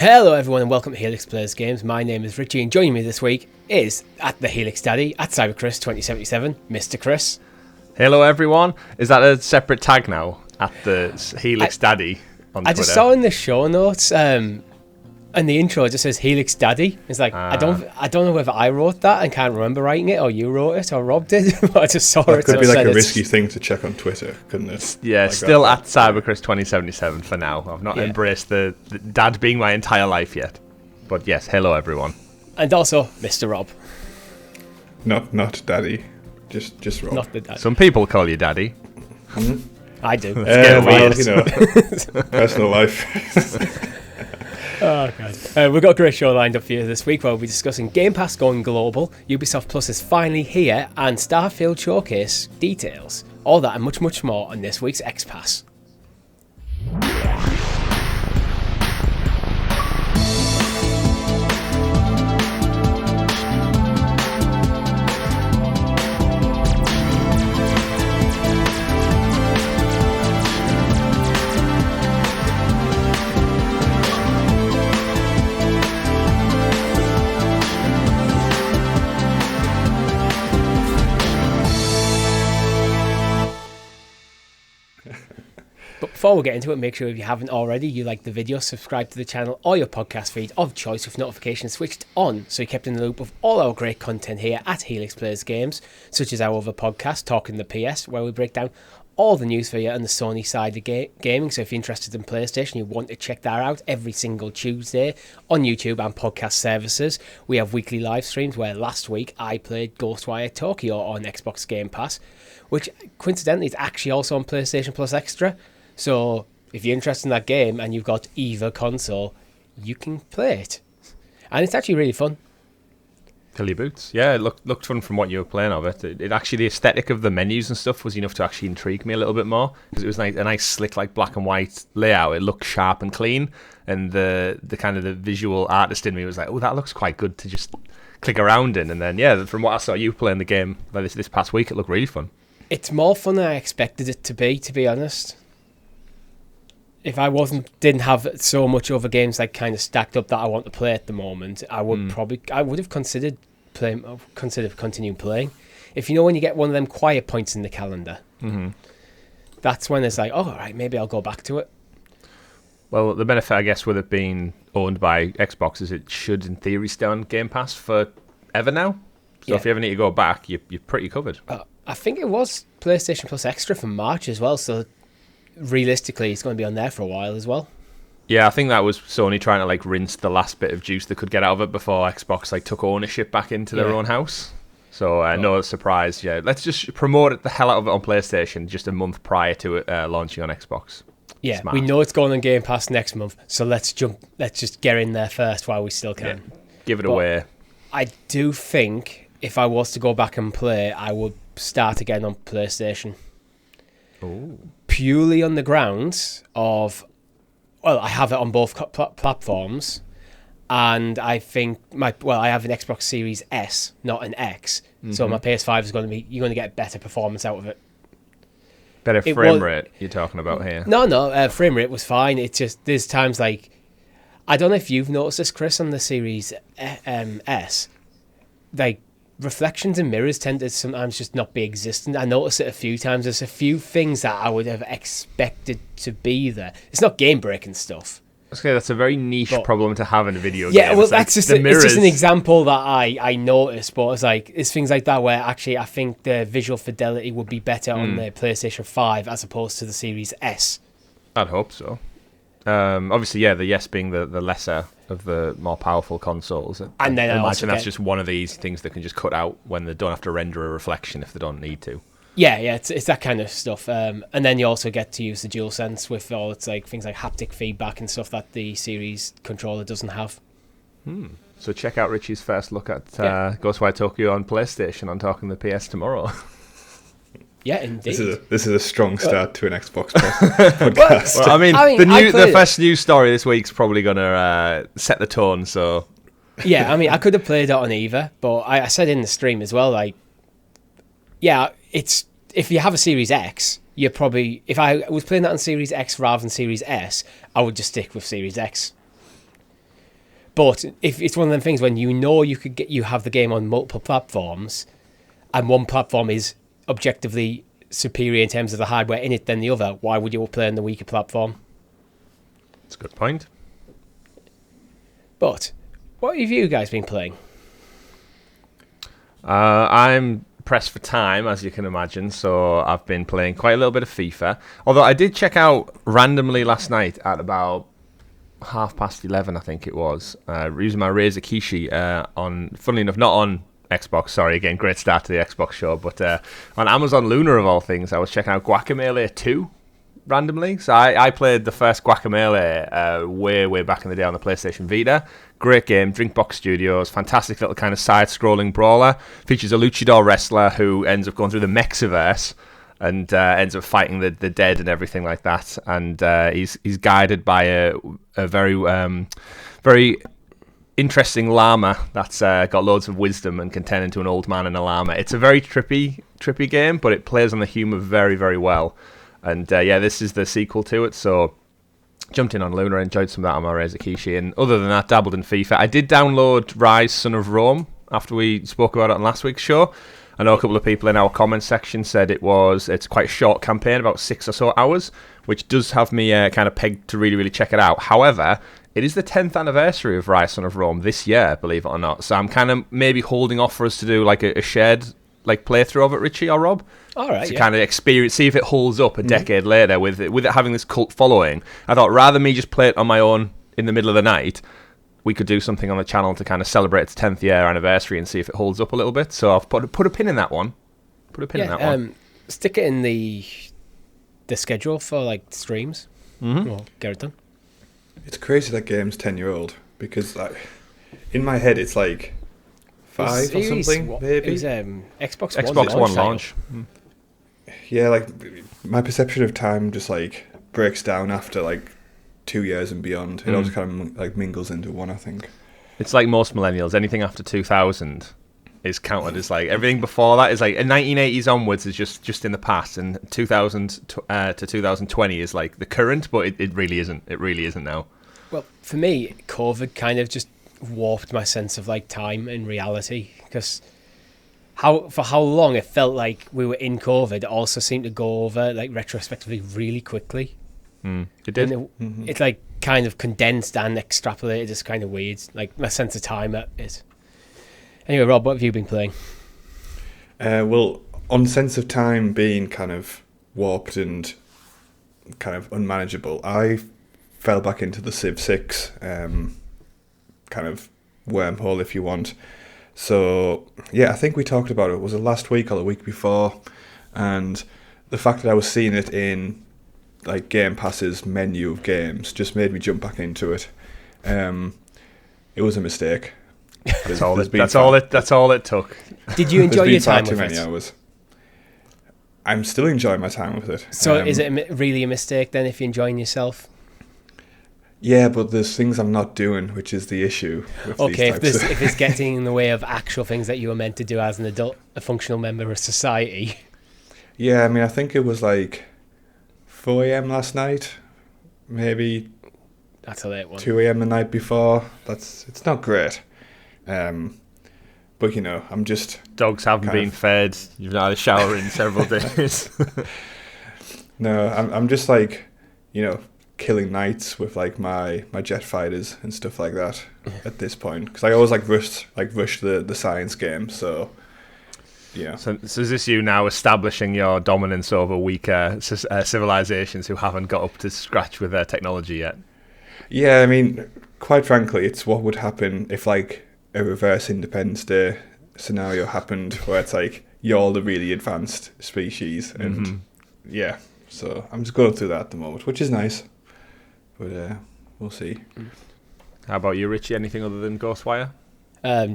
Hello everyone and welcome to Helix Plays Games. My name is Richie and joining me this week is at the Helix Daddy at CyberChris2077, Mr. Chris. Hello everyone. Is that a separate tag now at the Helix Daddy on Twitter? I just saw in the show notes and the intro it just says Helix Daddy. It's like I don't know whether I wrote that and can't remember writing it or you wrote it or Rob did, but I just saw that it. Could be like a risky thing to check on Twitter, couldn't it? Yeah, like still at CyberChris2077 for now. I've not Yeah. embraced the dad being my entire life yet. But yes, hello everyone. And also Mr. Rob. Not Daddy, just Rob. Not the dad. Some people call you daddy. I do. Well, you know, personal life. Oh god. We've got a great show lined up for you this week where we'll be discussing Game Pass going global, Ubisoft Plus is finally here, and Starfield showcase details. All that and much, much more on this week's XPass. But before we get into it, make sure if you haven't already, you like the video, subscribe to the channel or your podcast feed of choice with notifications switched on so you're kept in the loop of all our great content here at Helix Plays Games, such as our other podcast, Talking the PS, where we break down all the news for you on the Sony side of gaming. So if you're interested in PlayStation, you want to check that out every single Tuesday on YouTube and podcast services. We have weekly live streams where last week I played Ghostwire Tokyo on Xbox Game Pass, which coincidentally is actually also on PlayStation Plus Extra. So if you're interested in that game and you've got either console, you can play it. And it's actually really fun. Fill your boots. Yeah, it looked fun from what you were playing of it. It actually, the aesthetic of the menus and stuff was enough to actually intrigue me a little bit more, because it was a nice slick, like black and white layout. It looked sharp and clean, and the kind of the visual artist in me was like, oh, that looks quite good to just click around in. And then, yeah, from what I saw you playing the game like this past week, it looked really fun. It's more fun than I expected it to be honest. If I didn't have so much other games like kind of stacked up that I want to play at the moment, I would have considered continuing playing. If you know when you get one of them quiet points in the calendar, that's when it's like, oh, all right, maybe I'll go back to it. Well, the benefit, I guess, with it being owned by Xbox is it should, in theory, stay on Game Pass forever now. So if you ever need to go back, you're pretty covered. I think it was PlayStation Plus Extra from March as well, so realistically it's going to be on there for a while as well. Yeah, I think that was Sony trying to like rinse the last bit of juice they could get out of it before Xbox like took ownership back into their own house. So no surprise. Yeah, let's just promote it the hell out of it on PlayStation just a month prior to it launching on Xbox. Yeah, Smart. we know it's going on Game Pass next month, so let's just get in there first while we still can. Yeah, give it away. I do think if I was to go back and play, I would start again on PlayStation. Ooh. Purely on the grounds of, well, I have it on both platforms, and I think I have an Xbox Series S, not an X, so my PS5 is you're going to get better performance out of it. Better frame rate you're talking about here. No, frame rate was fine. It's just there's times like, I don't know if you've noticed this, Chris, on the Series S, like reflections and mirrors tend to sometimes just not be existent. I noticed it a few times. There's a few things that I would have expected to be there. It's not game-breaking stuff. Okay, that's a very niche problem to have in a video game. Yeah, well, it's that's like it's just an example that I noticed, but it's things like that where actually I think the visual fidelity would be better on the PlayStation 5 as opposed to the Series S. I'd hope so. Obviously, yeah, the S being the lesser of the more powerful consoles. And then I imagine that's just one of these things that can just cut out when they don't have to render a reflection if they don't need to. Yeah, it's that kind of stuff. And then you also get to use the DualSense with all its like things like haptic feedback and stuff that the Series controller doesn't have. So check out Richie's first look at Ghostwire Tokyo on PlayStation on Talking the PS tomorrow. Yeah, indeed. This is a strong start to an Xbox podcast. Well, I mean the first news story this week's probably going to set the tone, so... Yeah, I mean, I could have played it on either, but I said in the stream as well, like, yeah, it's if you have a Series X, you're probably... If I was playing that on Series X rather than Series S, I would just stick with Series X. But if it's one of them things when you have the game on multiple platforms, and one platform is objectively superior in terms of the hardware in it than the other, why would you play on the weaker platform? That's a good point. But what have you guys been playing? I'm pressed for time, as you can imagine, so I've been playing quite a little bit of FIFA. Although I did check out randomly last night at about 11:30, I think it was, using my Razer Kishi on, funnily enough, not on Xbox, sorry, again, great start to the Xbox show, but on Amazon Luna, of all things, I was checking out Guacamelee 2 randomly. So I played the first Guacamelee way back in the day on the PlayStation Vita. Great game, Drinkbox Studios, fantastic little kind of side-scrolling brawler. Features a luchador wrestler who ends up going through the Mexiverse and ends up fighting the dead and everything like that. And he's guided by a very interesting llama that's got loads of wisdom and can turn into an old man and a llama. It's a very trippy game, but it plays on the humour very, very well. And this is the sequel to it, so jumped in on Luna, enjoyed some of that on my Razer Kishi, and other than that, dabbled in FIFA. I did download Rise Son of Rome after we spoke about it on last week's show. I know a couple of people in our comments section said it's quite a short campaign, about 6 or so hours, which does have me kind of pegged to really, really check it out. However, it is the 10th anniversary of Rise Son of Rome this year, believe it or not, so I'm kind of maybe holding off for us to do like a shared like playthrough of it, Richie or Rob. All right, to kind of experience, see if it holds up a decade later with it having this cult following. I thought rather than me just play it on my own in the middle of the night, we could do something on the channel to kind of celebrate its 10th year anniversary and see if it holds up a little bit. So I've put a pin in that one. Stick it in the schedule for like streams. We'll get it done. It's crazy that game's 10-year-old because in my head it's like 5 or something, maybe. It was Xbox One launch. Yeah, like my perception of time just like breaks down after like 2 years and beyond. It all just kind of like mingles into one, I think. It's like most millennials. Anything after 2000 is counted as like everything before that is like in 1980s onwards is just in the past, and 2000 to 2020 is like the current, but it really isn't. It really isn't now. Well, for me, COVID kind of just warped my sense of like time and reality, because for how long it felt like we were in COVID also seemed to go over like retrospectively really quickly. It did. And it's like kind of condensed and extrapolated. It's kind of weird, like my sense of time is. Anyway, Rob, what have you been playing? Well, on sense of time being kind of warped and kind of unmanageable, I fell back into the Civ 6 kind of wormhole, if you want. So yeah, I think we talked about it. Was it last week or the week before? And the fact that I was seeing it in like Gamepass's menu of games just made me jump back into it. It was a mistake. That's all it took. Did you enjoy your time too with many it? hours. I'm still enjoying my time with it. So is it really a mistake then if you're enjoying yourself? Yeah, but there's things I'm not doing, which is the issue. Okay, if it's getting in the way of actual things that you were meant to do as an adult, a functional member of society. Yeah, I mean, I think it was like 4 a.m. last night, maybe. That's a late one. 2 a.m. the night before. It's not great. But you know, I'm just dogs haven't been fed. You've not had a shower in several days. No, I'm just like, you know, killing knights with like my jet fighters and stuff like that at this point, because I always rush the science game. So yeah. So is this you now establishing your dominance over weaker civilizations who haven't got up to scratch with their technology yet? Yeah, I mean, quite frankly, it's what would happen if like a reverse Independence Day scenario happened, where it's like you're the really advanced species, and yeah. So I'm just going through that at the moment, which is nice. But we'll see. How about you, Richie? Anything other than Ghostwire?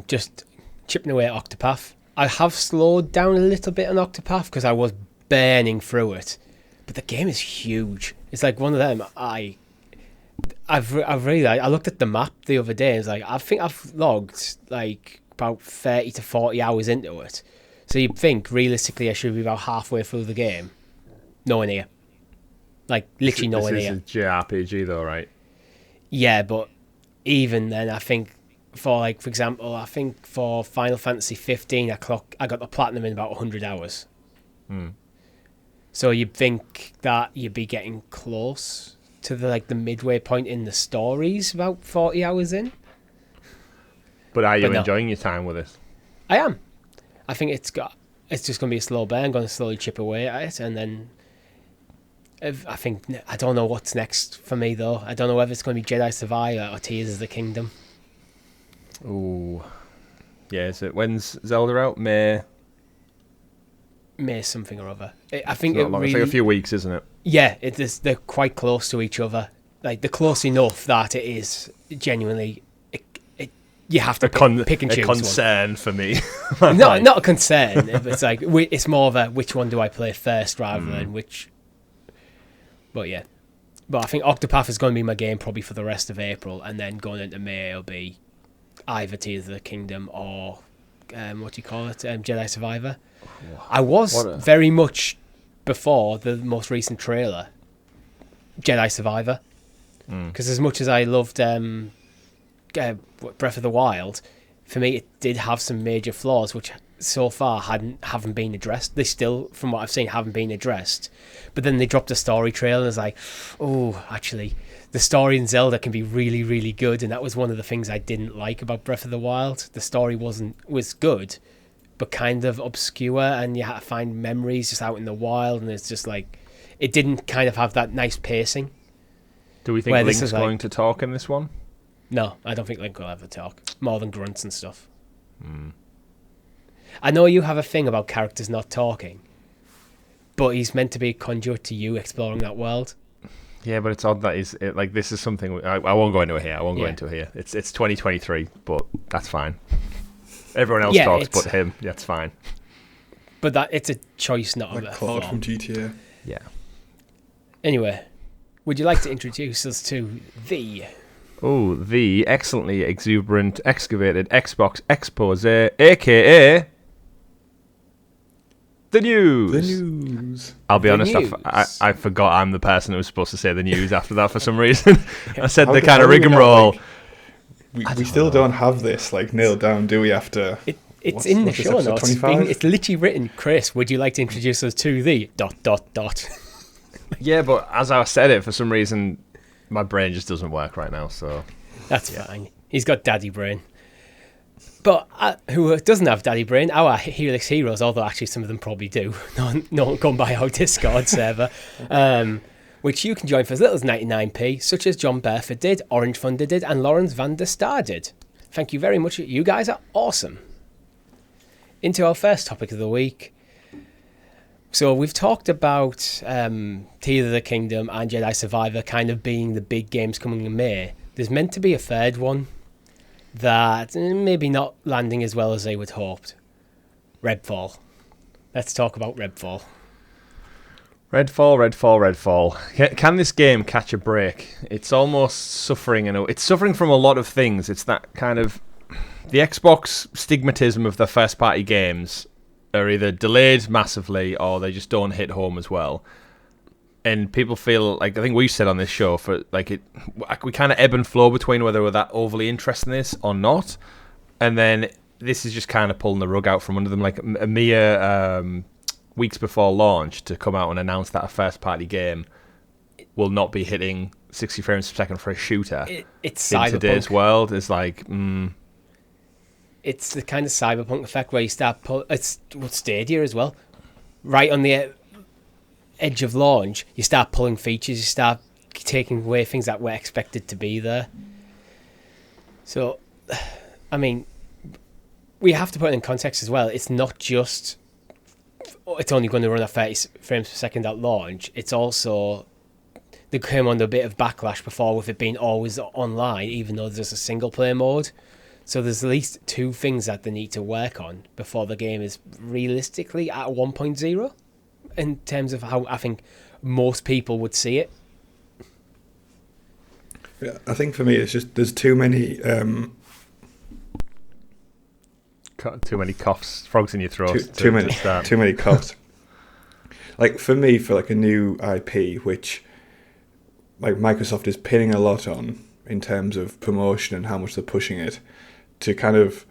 Just chipping away at Octopath. I have slowed down a little bit on Octopath because I was burning through it, but the game is huge. It's like one of them. I looked at the map the other day and it's like, I think I've logged like about 30 to 40 hours into it. So you'd think realistically I should be about halfway through the game. Nowhere near. Like literally nowhere near. This is a JRPG though, right? Yeah, but even then, I think for example, I think for Final Fantasy 15, I got the platinum in about 100 hours. So you'd think that you'd be getting close to the midway point in the stories, about 40 hours in. But are you enjoying your time with it? I am. I think it's just going to be a slow burn. I'm going to slowly chip away at it, and then I don't know what's next for me though. I don't know whether it's going to be Jedi Survivor or Tears of the Kingdom. Ooh, yeah. Is it when's Zelda out? May something or other. I think it's like a few weeks, isn't it? Yeah, they're quite close to each other. Like they're close enough that it is genuinely. You have to pick and choose. A concern one. For me. Not a concern. It's like it's more of a which one do I play first rather than which. But yeah, but I think Octopath is going to be my game probably for the rest of April, and then going into May it'll be either Tears of the Kingdom or what do you call it, Jedi Survivor. I was very much before the most recent trailer, Jedi Survivor, because as much as I loved Breath of the Wild, for me it did have some major flaws which so far haven't been addressed. They still, from what I've seen, haven't been addressed. But then they dropped a story trailer and it's like, oh, actually, the story in Zelda can be really, really good, and that was one of the things I didn't like about Breath of the Wild. The story was good, but kind of obscure, and you had to find memories just out in the wild, and it's just like it didn't kind of have that nice pacing. Do we think Link's going to talk in this one? No, I don't think Link will ever talk, more than grunts and stuff. I know you have a thing about characters not talking, but he's meant to be a conduit to you exploring that world. Yeah, but it's odd that this is something I won't go into it here. Go into it here. It's 2023, but that's fine. Everyone else talks, but him. That's fine. But it's a choice, not like Claude from GTA. Yeah. Anyway, would you like to introduce us to the excellently exuberant, excavated Xbox expose, aka the news. The news. I'll be honest, I forgot I'm the person who was supposed to say the news after that for some reason. I said the kind of rigmarole. We still don't have this nailed down, do we? After it's in the show notes. It's literally written. Chris, would you like to introduce us to the ... Yeah, but as I said it, for some reason, my brain just doesn't work right now. So that's fine. He's got daddy brain. But who doesn't have daddy brain? Our Helix Heroes, although actually some of them probably do. No one gone by our Discord server, which you can join for as little as 99p, such as John Burford did, Orange Thunder did, and Lawrence van der Star did. Thank you very much. You guys are awesome. Into our first topic of the week. So we've talked about Tears of the Kingdom and Jedi Survivor kind of being the big games coming in May. There's meant to be a third one that maybe not landing as well as they would hoped. Redfall. Let's talk about Redfall. Redfall. Can this game catch a break? It's almost suffering. It's suffering from a lot of things. It's that kind of the Xbox stigmatism of the first-party games are either delayed massively or they just don't hit home as well. And people feel like, I think we've said on this show, we kind of ebb and flow between whether we're that overly interested in this or not. And then this is just kind of pulling the rug out from under them, like a mere weeks before launch to come out and announce that a first-party game will not be hitting 60 frames per second for a shooter. It's in cyberpunk. Today's world is like... It's the kind of cyberpunk effect where you start it's Stadia as well. Right on the edge of launch, you start pulling features, you start taking away things that were expected to be there. So, I mean, we have to put it in context as well. It's not just it's only going to run at 30 frames per second at launch. It's also they came under a bit of backlash before with it being always online, even though there's a single player mode. So there's at least two things that they need to work on before the game is realistically at 1.0 in terms of how I think most people would see it. Yeah, I think for me it's just there's too many coughs, frogs in your throat. Too many coughs. Like for me, for like a new IP, which like Microsoft is pinning a lot on, in terms of promotion and how much they're pushing it, to kind of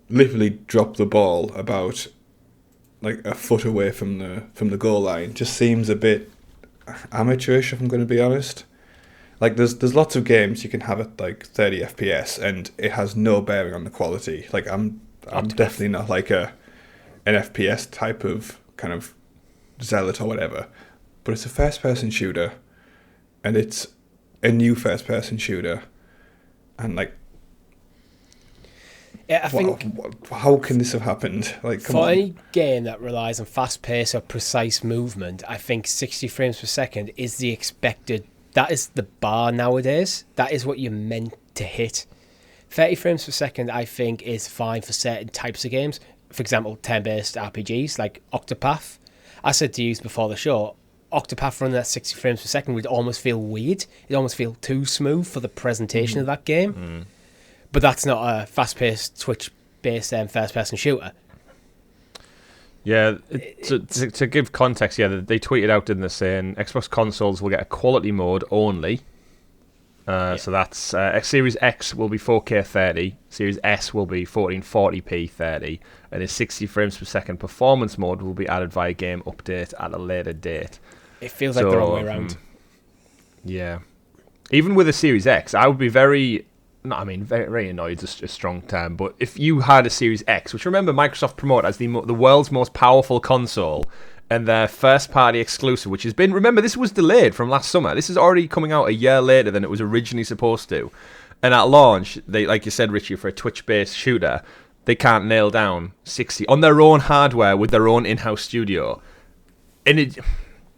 literally drop the ball about like a foot away from the goal line just seems a bit amateurish, if I'm going to be honest. Like there's lots of games you can have at like 30 FPS and it has no bearing on the quality. Like I'm definitely not like an FPS type of kind of zealot or whatever, but it's a first person shooter, and it's a new first person shooter, and like, yeah, I think how can this have happened? Like, come for on. any game that relies on fast pace or precise movement, I think 60 frames per second is the expected. That is the bar nowadays. That is what you're meant to hit. 30 frames per second, I think, is fine for certain types of games. For example, turn-based RPGs like Octopath. I said to you before the show, Octopath running at 60 frames per second would almost feel weird. It'd almost feel too smooth for the presentation of that game. But that's not a fast-paced, Twitch-based first-person shooter. Yeah, to give context, yeah, they tweeted out, didn't they, saying Xbox consoles will get a quality mode only. So that's Series X will be 4K 30, Series S will be 1440p 30, and a 60 frames per second performance mode will be added via game update at a later date. It feels like the wrong way around. Yeah. Even with a Series X, I would be very annoyed is a strong term, but if you had a Series X, which remember Microsoft promote as the world's most powerful console, and their first-party exclusive, which has been... Remember, this was delayed from last summer. This is already coming out a year later than it was originally supposed to. And at launch, they, like you said, Richie, for a Twitch-based shooter, they can't nail down 60 on their own hardware with their own in-house studio. And it,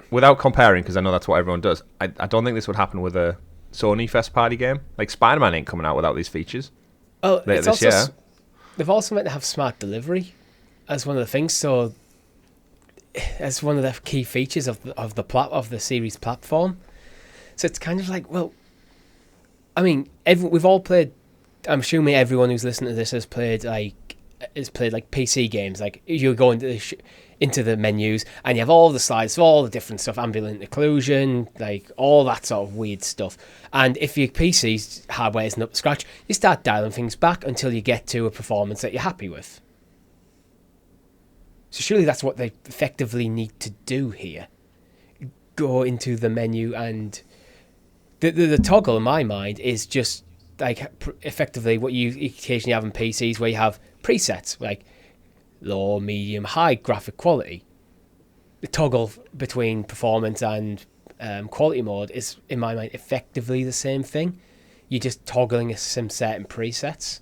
without comparing, because I know that's what everyone does, I don't think this would happen with a Sony first-party game. Like, Spider-Man ain't coming out without these features. Well, later this year. They've also meant to have smart delivery as one of the things, so... as one of the key features of the series platform. So it's kind of like, well, I mean, we've all played. I'm assuming everyone who's listening to this has played like PC games. Like you go into the menus and you have all the slides, all the different stuff, ambient occlusion, like all that sort of weird stuff. And if your PC's hardware isn't up to scratch, you start dialing things back until you get to a performance that you're happy with. So surely that's what they effectively need to do here. Go into the menu and... The toggle, in my mind, is just like effectively what you occasionally have in PCs where you have presets, like low, medium, high graphic quality. The toggle between performance and quality mode is, in my mind, effectively the same thing. You're just toggling some certain presets.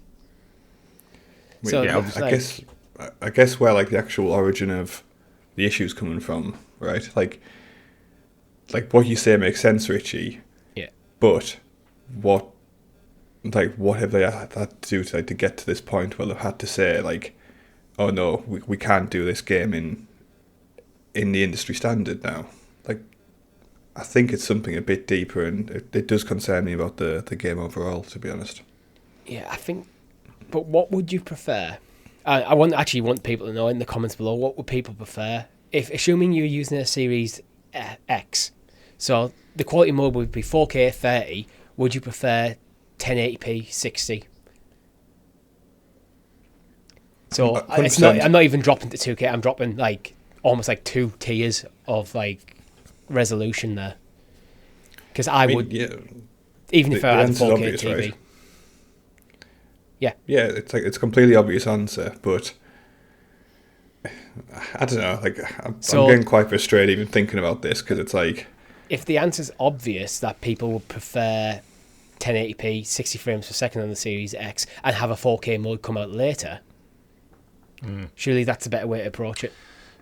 So yeah, I guess where like the actual origin of the issue's coming from, right? Like what you say makes sense, Richie. Yeah. But what have they had to do to get to this point where they've had to say like, oh no, we can't do this game in the industry standard now. Like, I think it's something a bit deeper, and it does concern me about the game overall, to be honest. Yeah, I think. But what would you prefer? I want people to know in the comments below, what would people prefer? If assuming you're using a Series X, so the quality mode would be 4K 30, would you prefer 1080p 60? So it's not. I'm not even dropping to 2K. I'm dropping like almost like 2 tiers of like resolution there. Because I would, even if I had a 4K obvious, TV. right? Yeah. Yeah, it's a completely obvious answer, but I don't know. Like, I'm getting quite frustrated even thinking about this, because it's like, if the answer's obvious that people would prefer 1080p 60 frames per second on the Series X and have a 4K mode come out later, surely that's a better way to approach it.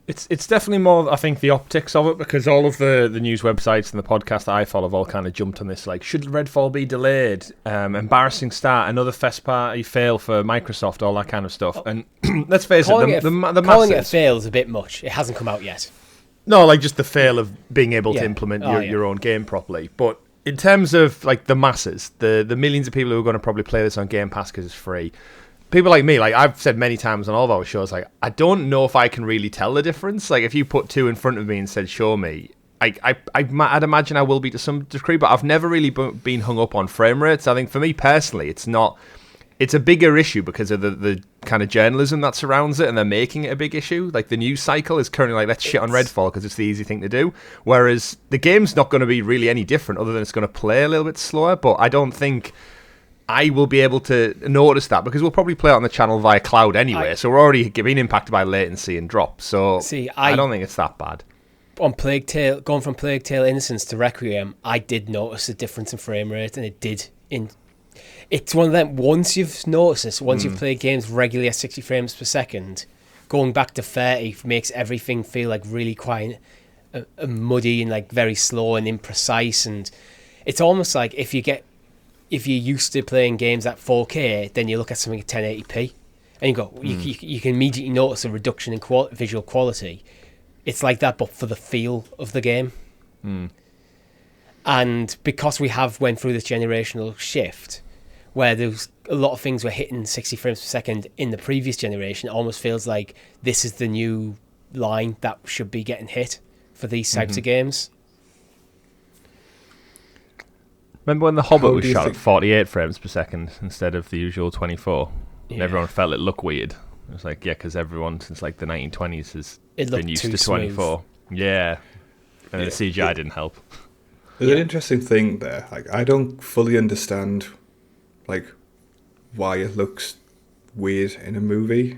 It's definitely more, I think, the optics of it, because all of the news websites and the podcast that I follow have all kind of jumped on this, like, should Redfall be delayed? Embarrassing start, another first party fail for Microsoft, all that kind of stuff. And let's face it, the masses... Calling it a fail is a bit much. It hasn't come out yet. No, like just the fail of being able to implement your own game properly. But in terms of like the masses, the millions of people who are going to probably play this on Game Pass because it's free, people like me, like I've said many times on all of our shows, like I don't know if I can really tell the difference. Like if you put two in front of me and said, show me, I'd imagine I will be to some degree, but I've never really been hung up on frame rates. I think for me personally, it's a bigger issue because of the kind of journalism that surrounds it, and they're making it a big issue. Like the news cycle is currently like, let's shit on Redfall because it's the easy thing to do. Whereas the game's not going to be really any different, other than it's going to play a little bit slower. But I don't think I will be able to notice that because we'll probably play it on the channel via cloud anyway. So we're already being impacted by latency and drop. So I don't think it's that bad. On Plague Tale, going from Plague Tale Innocence to Requiem, I did notice a difference in frame rate, and it did. It's one of them, once you've noticed this, once you've played games regularly at 60 frames per second, going back to 30 makes everything feel like really quite muddy and like very slow and imprecise. And it's almost like if you're used to playing games at 4K, then you look at something at 1080p and you go, you can immediately notice a reduction in visual quality. It's like that, but for the feel of the game. And because we have went through this generational shift, where there's a lot of things were hitting 60 frames per second in the previous generation, it almost feels like this is the new line that should be getting hit for these types of games. Remember when The Hobbit was shot at 48 frames per second instead of the usual 24? Yeah. And everyone felt it looked weird. It was like, yeah, because everyone since like the 1920s has been used to 24. Smooth. Yeah. And the CGI didn't help. There's an interesting thing there. Like, I don't fully understand like why it looks weird in a movie,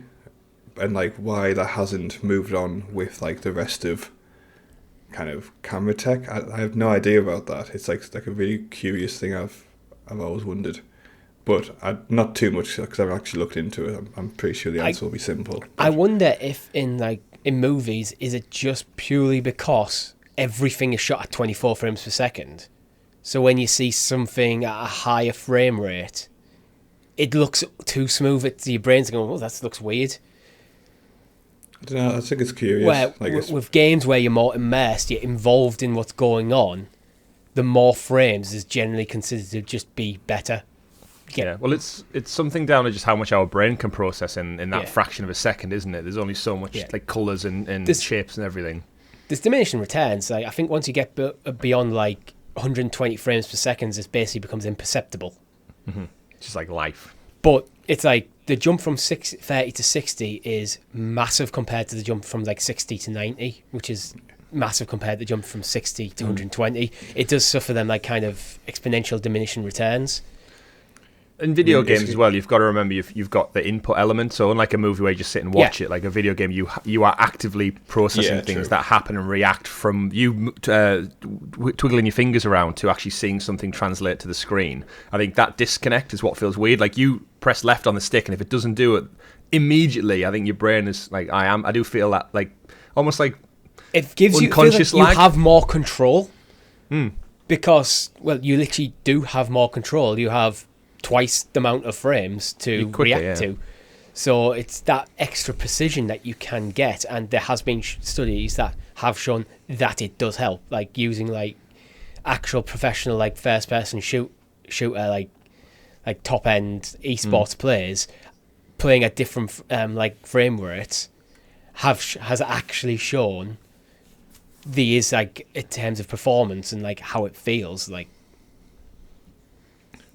and like why that hasn't moved on with like the rest of kind of camera tech. I have no idea about that. It's like a really curious thing I've always wondered, but not too much because I've actually looked into it. I'm pretty sure the answer will be simple. But I wonder if in movies, is it just purely because everything is shot at 24 frames per second? So when you see something at a higher frame rate, it looks too smooth. Your brain's going, oh, that looks weird. I don't know, I think it's curious. Where, with games where you're more immersed, you're involved in what's going on, the more frames is generally considered to just be better. Yeah, well, it's something down to just how much our brain can process in that fraction of a second, isn't it? There's only so much like colours and shapes and everything. There's diminishing returns. Like, I think once you get beyond like 120 frames per second, it basically becomes imperceptible. Just like life. But it's like the jump from 30 to 60 is massive compared to the jump from like 60 to 90, which is massive compared to the jump from 60 to 120. It does suffer them like kind of exponential diminishing returns. In video games as well, you've got to remember you've got the input element. So unlike a movie where you just sit and watch it, like a video game, you are actively processing things that happen and react from you twiggling your fingers around to actually seeing something translate to the screen. I think that disconnect is what feels weird. Like you press left on the stick, and if it doesn't do it immediately, I think your brain is like, I do feel that like almost like it gives unconscious you have more control because you literally do have more control. You have twice the amount of frames to react to. So it's that extra precision that you can get, and there has been studies that have shown that it does help, like using like actual professional like first person shooter like top end esports players playing at different like frame rates has actually shown the is like in terms of performance and like how it feels like.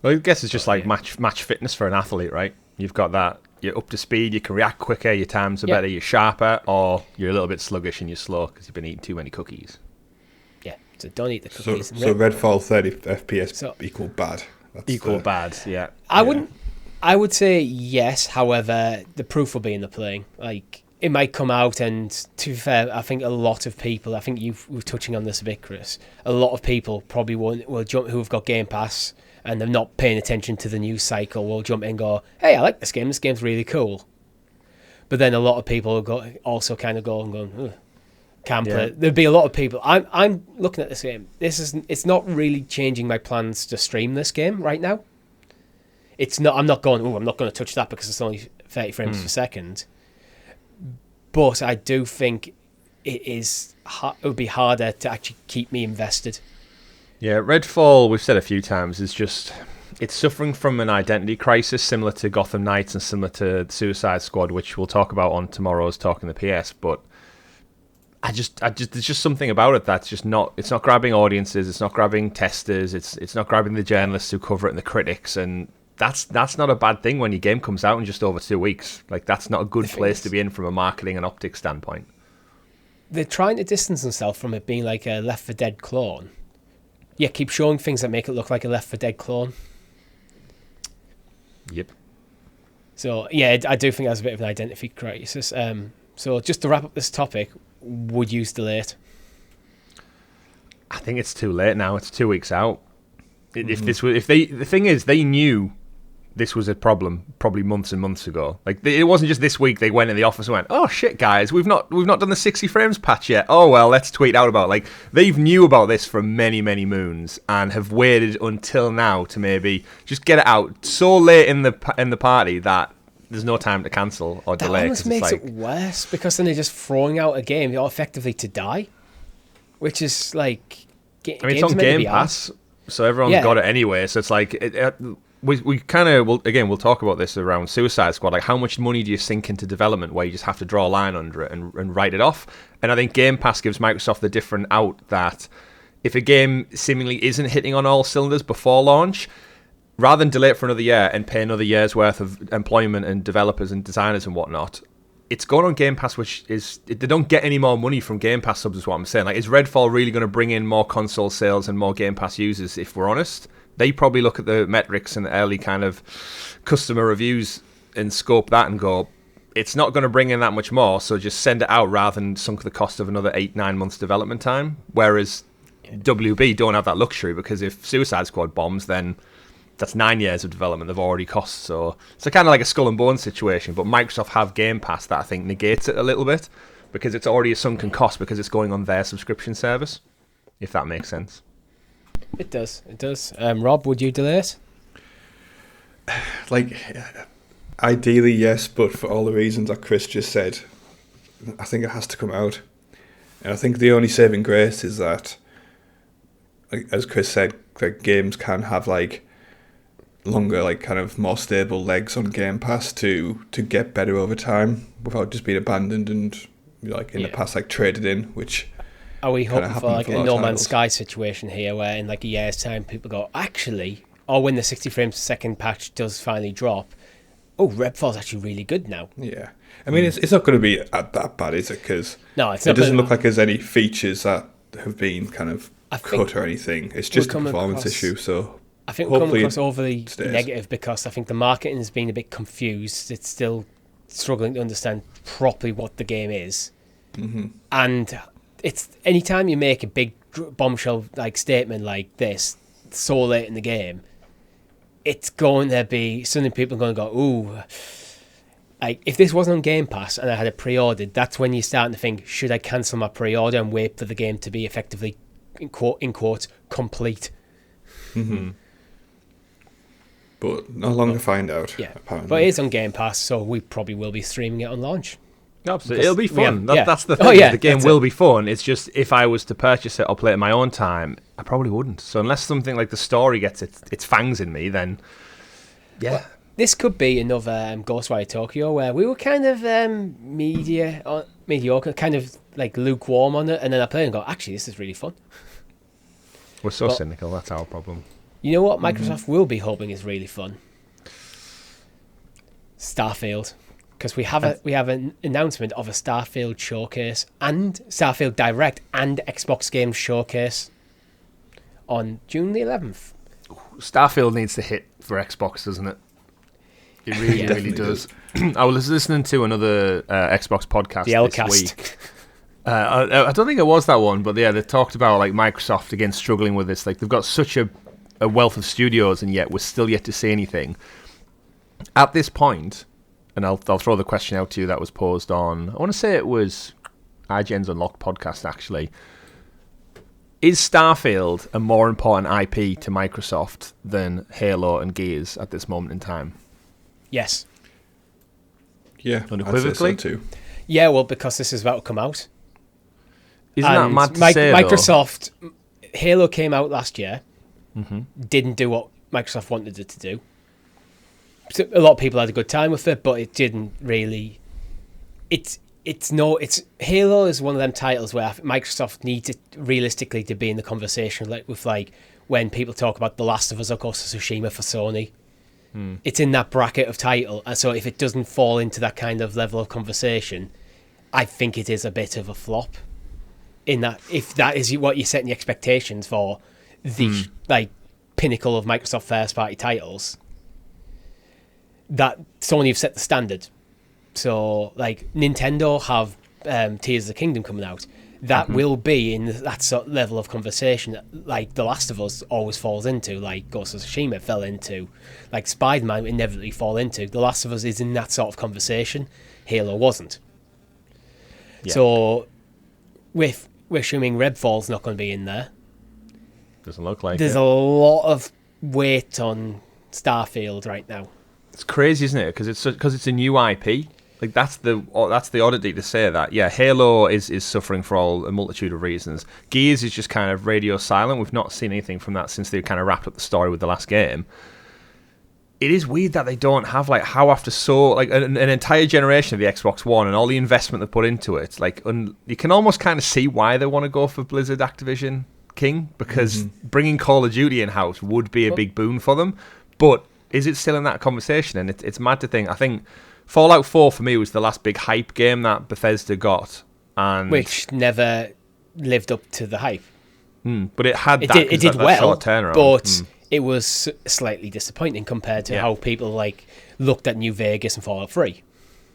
Well, I guess it's just like match fitness for an athlete, right? You've got that, you're up to speed, you can react quicker, your times are better, you're sharper, or you're a little bit sluggish and you're slow because you've been eating too many cookies. Yeah, so don't eat the cookies. So Redfall 30 FPS equal bad. That's bad, yeah. I would say yes, however, the proof will be in the playing. Like, it might come out, and to be fair, I think a lot of people, I think you were touching on this a bit, Chris, a lot of people probably will jump who have got Game Pass and they're not paying attention to the news cycle, will jump in and go, hey, I like this game, game's really cool. But then a lot of people will also kind of go and go, can't play. There'd be a lot of people. I'm looking at this game. It's not really changing my plans to stream this game right now. It's not. I'm not going. I'm not going to touch that because it's only 30 frames per second. But I do think it would be harder to actually keep me invested. Yeah, Redfall, we've said a few times, it's suffering from an identity crisis similar to Gotham Knights and similar to Suicide Squad, which we'll talk about on tomorrow's Talking the PS. But there's just something about it that's just not. It's not grabbing audiences. It's not grabbing testers. It's not grabbing the journalists who cover it and the critics. And that's not a bad thing when your game comes out in just over 2 weeks. Like, that's not a good place to be in from a marketing and optics standpoint. They're trying to distance themselves from it being like a Left 4 Dead clone. Yeah, keep showing things that make it look like a Left 4 Dead clone. Yep. So, yeah, I do think that's a bit of an identity crisis. So, just to wrap up this topic, would you delay it? I think it's too late now. It's 2 weeks out. The thing is, they knew this was a problem probably months and months ago. Like, it wasn't just this week they went in the office and went, "Oh shit, guys, we've not done the 60 frames patch yet. Oh well, let's tweet out about it." Like, they've knew about this for many moons and have waited until now to maybe just get it out so late in the party that there's no time to cancel or delay. That almost makes it worse, because then they're just throwing out a game effectively to die, which is like. I mean, it's on Gamepass, so everyone's got it anyway. So it's like we kind of we'll talk about this around Suicide Squad. Like, how much money do you sink into development where you just have to draw a line under it and write it off? And I think Game Pass gives Microsoft the different out that if a game seemingly isn't hitting on all cylinders before launch, rather than delay it for another year and pay another year's worth of employment and developers and designers and whatnot, it's going on Game Pass, which is... They don't get any more money from Game Pass subs, is what I'm saying. Like, is Redfall really going to bring in more console sales and more Game Pass users, if we're honest? They probably look at the metrics and the early kind of customer reviews and scope that and go, it's not going to bring in that much more, so just send it out rather than sunk the cost of another 8-9 months development time. Whereas WB don't have that luxury, because if Suicide Squad bombs, then that's 9 years of development they've already cost. So it's kind of like a Skull and Bones situation, but Microsoft have Game Pass that I think negates it a little bit, because it's already a sunken cost because it's going on their subscription service, if that makes sense. It does. Rob, would you delay it? Like, ideally, yes, but for all the reasons that Chris just said, I think it has to come out. And I think the only saving grace is that, like, as Chris said, like, games can have like longer, like, kind of more stable legs on Game Pass to get better over time without just being abandoned and, like, in the past, like, traded in, which... Are we hoping for like a No Man's Sky situation here, where in like a year's time people go, actually, or when the 60 frames per second patch does finally drop, oh, Redfall's actually really good now. Yeah. I mean, it's not going to be that bad, is it? Because no, it's not. It doesn't look like there's any features that have been kind of cut or anything. It's just a performance issue, so... I think we're coming across overly negative, because I think the marketing has been a bit confused. It's still struggling to understand properly what the game is. Mm-hmm. And... it's anytime you make a big bombshell like statement like this so late in the game, it's going to be suddenly people are going to go, ooh, like if this wasn't on Game Pass and I had it pre-ordered, that's when you're starting to think, should I cancel my pre-order and wait for the game to be effectively in quotes complete? Mm-hmm. But no longer find out. Yeah, apparently. But it is on Game Pass, so we probably will be streaming it on launch. Absolutely. It'll be fun. That's the thing. Oh, yeah, the game will be fun. It's just, if I was to purchase it or play it in my own time, I probably wouldn't. So unless something like the story gets its fangs in me, then yeah. Well, this could be another Ghostwire Tokyo, where we were kind of mediocre, kind of like lukewarm on it, and then I play and go, actually, this is really fun. We're so cynical. That's our problem. You know what Microsoft will be hoping is really fun? Starfield. Because we have an announcement of a Starfield showcase and Starfield Direct and Xbox Games showcase on June the 11th. Starfield needs to hit for Xbox, doesn't it? It really, really does. I was listening to another Xbox podcast this week. I don't think it was that one, but yeah, they talked about like Microsoft again struggling with this. Like, they've got such a wealth of studios, and yet we're still yet to see anything. At this point... and I'll throw the question out to you that was posed on, I want to say it was IGN's Unlocked podcast, actually. Is Starfield a more important IP to Microsoft than Halo and Gears at this moment in time? Yes. Yeah, unequivocally. I'd say so too. Yeah, well, because this is about to come out. Isn't that mad to say, Microsoft, though? Halo came out last year, didn't do what Microsoft wanted it to do. So a lot of people had a good time with it, but it didn't really... It it's Halo is one of them titles where Microsoft needs it realistically to be in the conversation, like with like when people talk about The Last of Us or Ghost of Tsushima for Sony. It's in that bracket of title, and so if it doesn't fall into that kind of level of conversation, I think it is a bit of a flop. In that, if that is what you're setting your expectations for, the like pinnacle of Microsoft first-party titles, that Sony have set the standard. So, like Nintendo have Tears of the Kingdom coming out. That will be in that sort of level of conversation that, like, The Last of Us always falls into, like Ghost of Tsushima fell into, like Spider-Man would inevitably fall into. The Last of Us is in that sort of conversation. Halo wasn't. Yeah. So, we're assuming Redfall's not going to be in there. Doesn't look like There's it. a lot of weight on Starfield right now. It's crazy, isn't it? Because it's a new IP. Like that's the oddity to say that. Yeah, Halo is suffering for a multitude of reasons. Gears is just kind of radio silent. We've not seen anything from that since they kind of wrapped up the story with the last game. It is weird that they don't have like how after so like an entire generation of the Xbox One and all the investment they put into it. Like you can almost kind of see why they want to go for Blizzard Activision King, because bringing Call of Duty in house would be a big boon for them. But is it still in that conversation? And it's mad to think. I think Fallout 4 for me was the last big hype game that Bethesda got, and which never lived up to the hype. But it had it did well, short turnaround. But it was slightly disappointing compared to how people like looked at New Vegas and Fallout 3.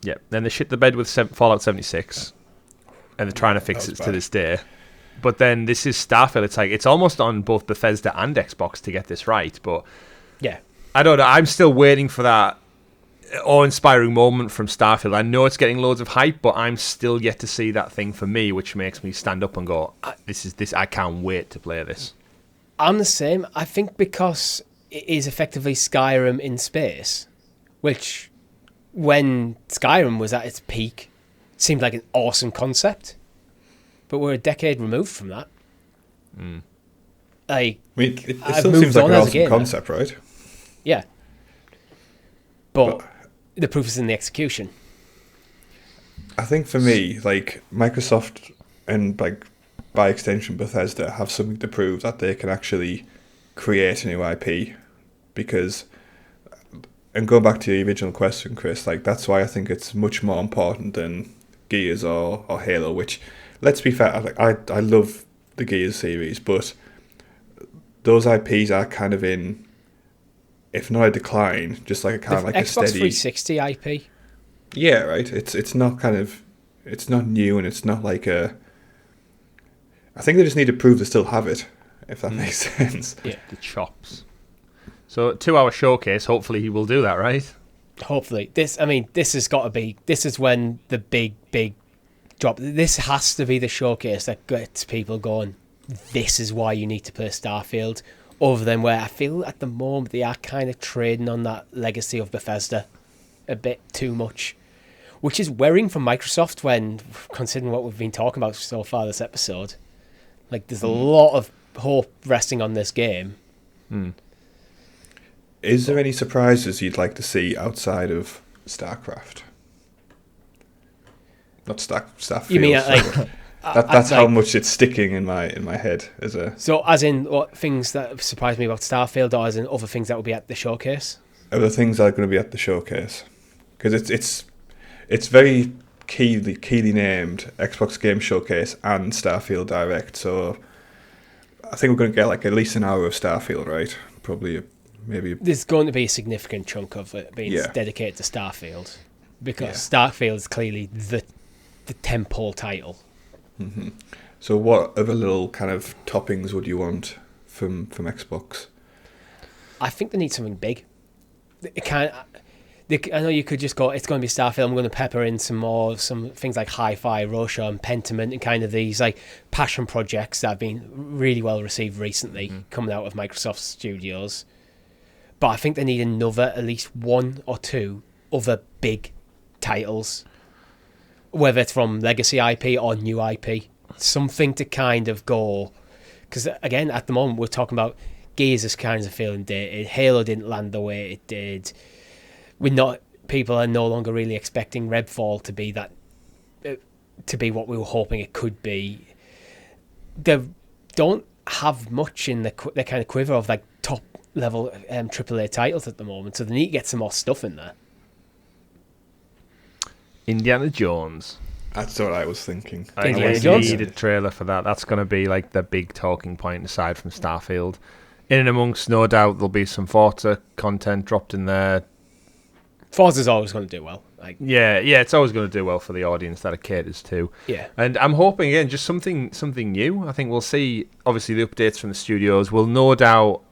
Yeah, then they shit the bed with Fallout 76, and they're trying to fix it to this day. But then this is Starfield. It's almost on both Bethesda and Xbox to get this right. But yeah, I don't know. I'm still waiting for that awe-inspiring moment from Starfield. I know it's getting loads of hype, but I'm still yet to see that thing for me, which makes me stand up and go, "This! I can't wait to play this." I'm the same. I think because it is effectively Skyrim in space, which, when Skyrim was at its peak, seemed like an awesome concept. But we're a decade removed from that. Like, I mean, it still seems like an awesome concept, right? Yeah. But the proof is in the execution. I think for me, like, Microsoft and, like, by extension Bethesda have something to prove that they can actually create a new IP. Because, and going back to the original question, Chris, like, that's why I think it's much more important than Gears or Halo, which, let's be fair, like, I love the Gears series, but those IPs are kind of in, if not a decline, just like a kind of like Xbox a steady 360 IP. Yeah, right. It's not kind of, it's not new, and it's not like a. I think they just need to prove they still have it, if that makes sense. Yeah, the chops. So 2-hour showcase. Hopefully he will do that, right? Hopefully, this has got to be. This is when the big drop. This has to be the showcase that gets people going. This is why you need to play Starfield. Other than where I feel at the moment they are kind of trading on that legacy of Bethesda a bit too much, which is worrying for Microsoft when considering what we've been talking about so far this episode. Like, there's a lot of hope resting on this game. Is there any surprises you'd like to see outside of StarCraft? Not Starfield. You mean like that's how much it's sticking in my head as a. So, as in what things that surprised me about Starfield, or as in other things that will be at the showcase? Other things that are going to be at the showcase, because it's very keyly named Xbox Game Showcase and Starfield Direct. So, I think we're going to get like at least an hour of Starfield, right? Probably, maybe. There's going to be a significant chunk of it being dedicated to Starfield, because Starfield is clearly the tentpole title. Mm-hmm. So what other little kind of toppings would you want from Xbox? I think they need something big. I know you could just go, it's going to be Starfield, I'm going to pepper in some things like Hi-Fi, Roshan, and Pentiment, and kind of these like passion projects that have been really well received recently coming out of Microsoft Studios. But I think they need another, at least one or two other big titles, whether it's from legacy IP or new IP, something to kind of go, because again, at the moment we're talking about Gears is kind of feeling dated. Halo didn't land the way it did. People are no longer really expecting Redfall to be that to be what we were hoping it could be. They don't have much in the kind of quiver of like top level AAA titles at the moment, so they need to get some more stuff in there. Indiana Jones. That's what I was thinking. I Indiana Jones. need a trailer for that. That's going to be like the big talking point aside from Starfield. In and amongst, no doubt, there'll be some Forza content dropped in there. Forza's always going to do well. Like, Yeah, it's always going to do well for the audience that it caters to. yeah, And I'm hoping, again, just something new. I think we'll see, obviously, the updates from the studios. We'll no doubt,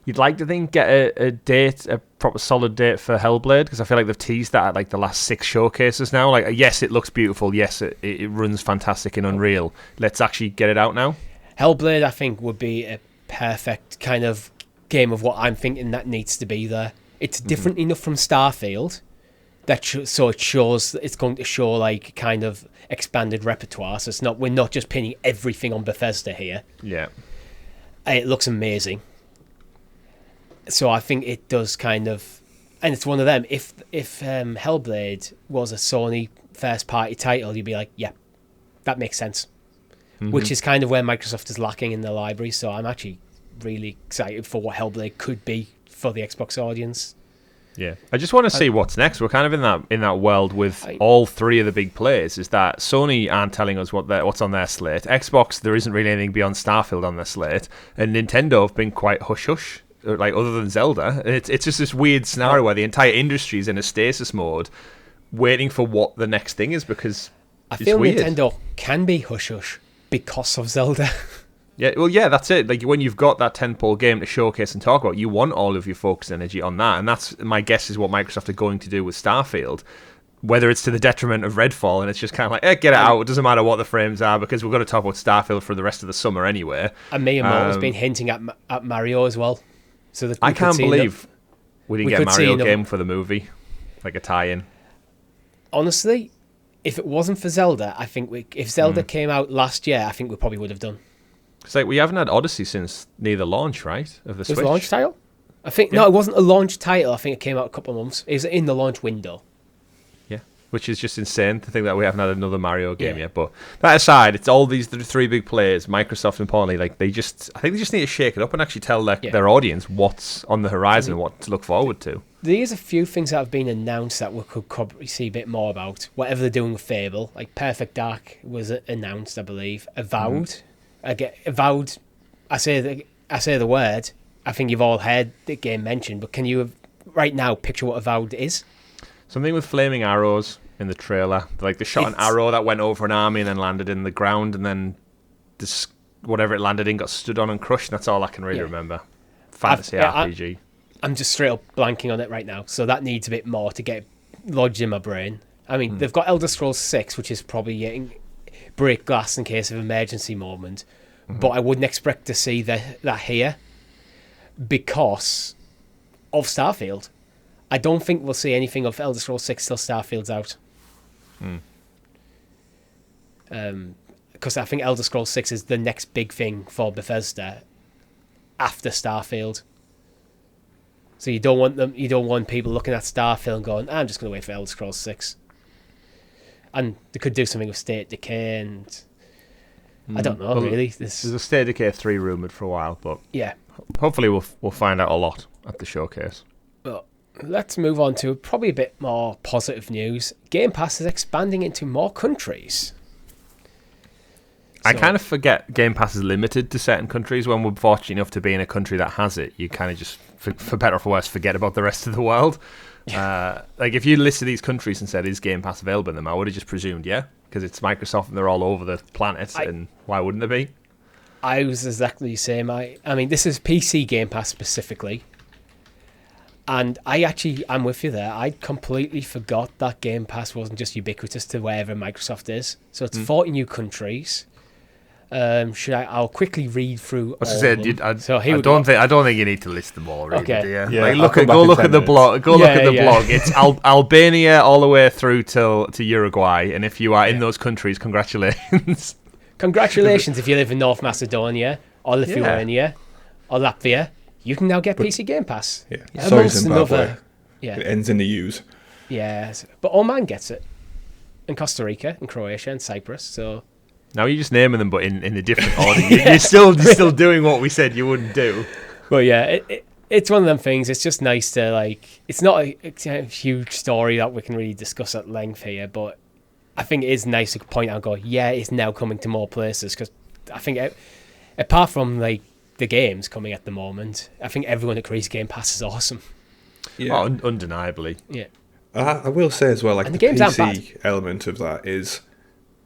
you'd like to think, get a proper solid date for Hellblade, because I feel like they've teased that at like the last 6 showcases now. Like, yes, it looks beautiful. Yes, it runs fantastic in Unreal. Let's actually get it out now. Hellblade, I think, would be a perfect kind of game of what I'm thinking that needs to be there. It's different enough from Starfield that so it shows it's going to show like kind of expanded repertoire. So we're not just pinning everything on Bethesda here. Yeah. It looks amazing. So I think it does kind of, and it's one of them. If Hellblade was a Sony first party title, you'd be like, yeah, that makes sense. Which is kind of where Microsoft is lacking in their library. So I'm actually really excited for what Hellblade could be for the Xbox audience. Yeah, I just want to see what's next. We're kind of in that world with all 3 of the big players. Is that Sony aren't telling us what's on their slate. Xbox, there isn't really anything beyond Starfield on their slate, and Nintendo have been quite hush hush. Like other than Zelda, it's just this weird scenario where the entire industry is in a stasis mode, waiting for what the next thing is, because I it's feel weird. Nintendo can be hush hush because of Zelda. Yeah, well, yeah, that's it. Like when you've got that tentpole game to showcase and talk about, you want all of your focus and energy on that, and that's my guess is what Microsoft are going to do with Starfield. Whether it's to the detriment of Redfall, and it's just kind of like, get it out. It doesn't matter what the frames are because we're going to talk about Starfield for the rest of the summer anyway. And Miyamoto's been hinting at Mario as well. So that I can't believe we didn't get a Mario game for the movie, like a tie-in. Honestly, if it wasn't for Zelda, I think if Zelda came out last year, I think we probably would have done. It's like we haven't had Odyssey since near the launch, right, of the Switch. It was a launch title? I think no, it wasn't a launch title. I think it came out a couple of months. It was in the launch window. Yeah, which is just insane to think that we haven't had another Mario game yet. But that aside, it's all these 3 big players, Microsoft importantly, like I think they just need to shake it up and actually tell their audience what's on the horizon and what to look forward to. There's a few things that have been announced that we could probably see a bit more about. Whatever they're doing with Fable, like Perfect Dark was announced, I believe. Avowed, Avowed. I say the word. I think you've all heard the game mentioned, but can you right now picture what Avowed is? Something with flaming arrows in the trailer. Like they shot an arrow that went over an army and then landed in the ground, and then this whatever it landed in got stood on and crushed. That's all I can really remember. Fantasy RPG. I'm just straight up blanking on it right now, so that needs a bit more to get lodged in my brain. I mean, they've got Elder Scrolls 6, which is probably getting break glass in case of emergency moment, but I wouldn't expect to see that here because of Starfield. I don't think we'll see anything of Elder Scrolls 6 till Starfield's out. Because I think Elder Scrolls 6 is the next big thing for Bethesda after Starfield. So you don't want people looking at Starfield and going, I'm just going to wait for Elder Scrolls 6. And they could do something with State Decay and I don't know, really. There's a State Decay 3 rumoured for a while, but yeah, hopefully we'll find out a lot at the showcase. But let's move on to probably a bit more positive news. Game Pass is expanding into more countries. I kind of forget Game Pass is limited to certain countries. When we're fortunate enough to be in a country that has it, you kind of just, for better or for worse, forget about the rest of the world. Like if you listed these countries and said, is Game Pass available in them, I would have just presumed, because it's Microsoft and they're all over the planet, and why wouldn't they be? I was exactly the same. I mean, this is PC Game Pass specifically. And I'm with you there. I completely forgot that Game Pass wasn't just ubiquitous to wherever Microsoft is. So it's 40 new countries. I'll quickly read through all of them. I don't think you need to list them all, really, okay. do you? Yeah, like, go look at the blog. Look at the blog. It's Albania all the way through to Uruguay, and if you are in those countries, congratulations. Congratulations if you live in North Macedonia or Lithuania or Latvia. You can now get PC Game Pass. Yeah. Sorry, Zimbabwe. It ends in the U's. Yeah, but Oman gets it. and Costa Rica and Croatia and Cyprus. So now you're just naming them, but in a different order. You're still doing what we said you wouldn't do. Well, yeah, it's one of them things. It's just nice to, like, it's not a huge story that we can really discuss at length here, but I think it is nice to point out and go, yeah, it's now coming to more places, because I think apart from, like, the games coming at the moment, I think everyone that creates Gamepass is awesome. Yeah. Oh, undeniably. Yeah. I will say as well, like, And the games aren't PC element of that is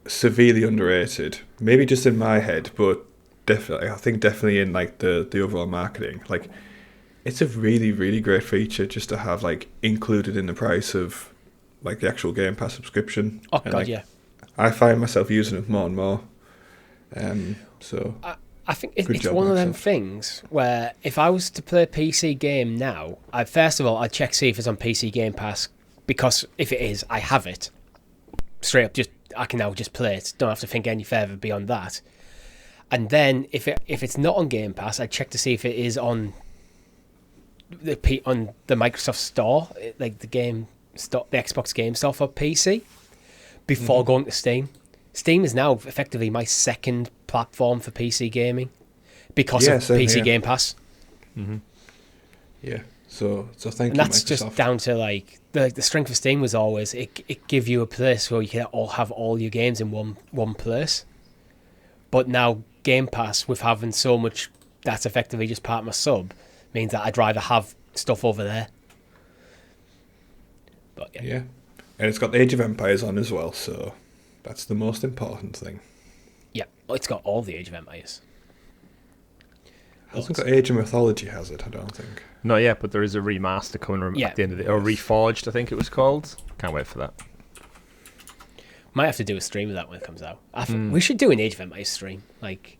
severely underrated. Maybe just in my head, but definitely in, like, the overall marketing. Like, it's a really, really great feature just to have, like, included in the price of, like, the actual Game Pass subscription. Oh, and, God, like, yeah. I find myself using it more and more. So I think good it's job, one of them Microsoft. things where if I was to play a PC game now, first of all, I'd check see if it's on PC Game Pass, because if it is, I have it. Straight up, I can now just play it. Don't have to think any further beyond that. And then if it's not on Game Pass, I'd check to see if it is on the Microsoft Store, like the Xbox Game Store for PC, before going to Steam. Steam is now effectively my second platform for PC gaming because of same PC here. Game Pass. Mm-hmm. Yeah. So thank And you, that's Microsoft. just down to, like, the strength of Steam was always it give you a place where you can all have all your games in one place. But now Game Pass, with having so much that's effectively just part of my sub, means that I'd rather have stuff over there. But Yeah. And it's got Age of Empires on as well, so that's the most important thing. Yeah, it's got all the Age of Empires. It hasn't got Age of Mythology, has it? I don't think. Not yet, but there is a remaster coming at the end of the... Or Reforged, I think it was called. Can't wait for that. Might have to do a stream of that when it comes out. We should do an Age of Empires stream. Like,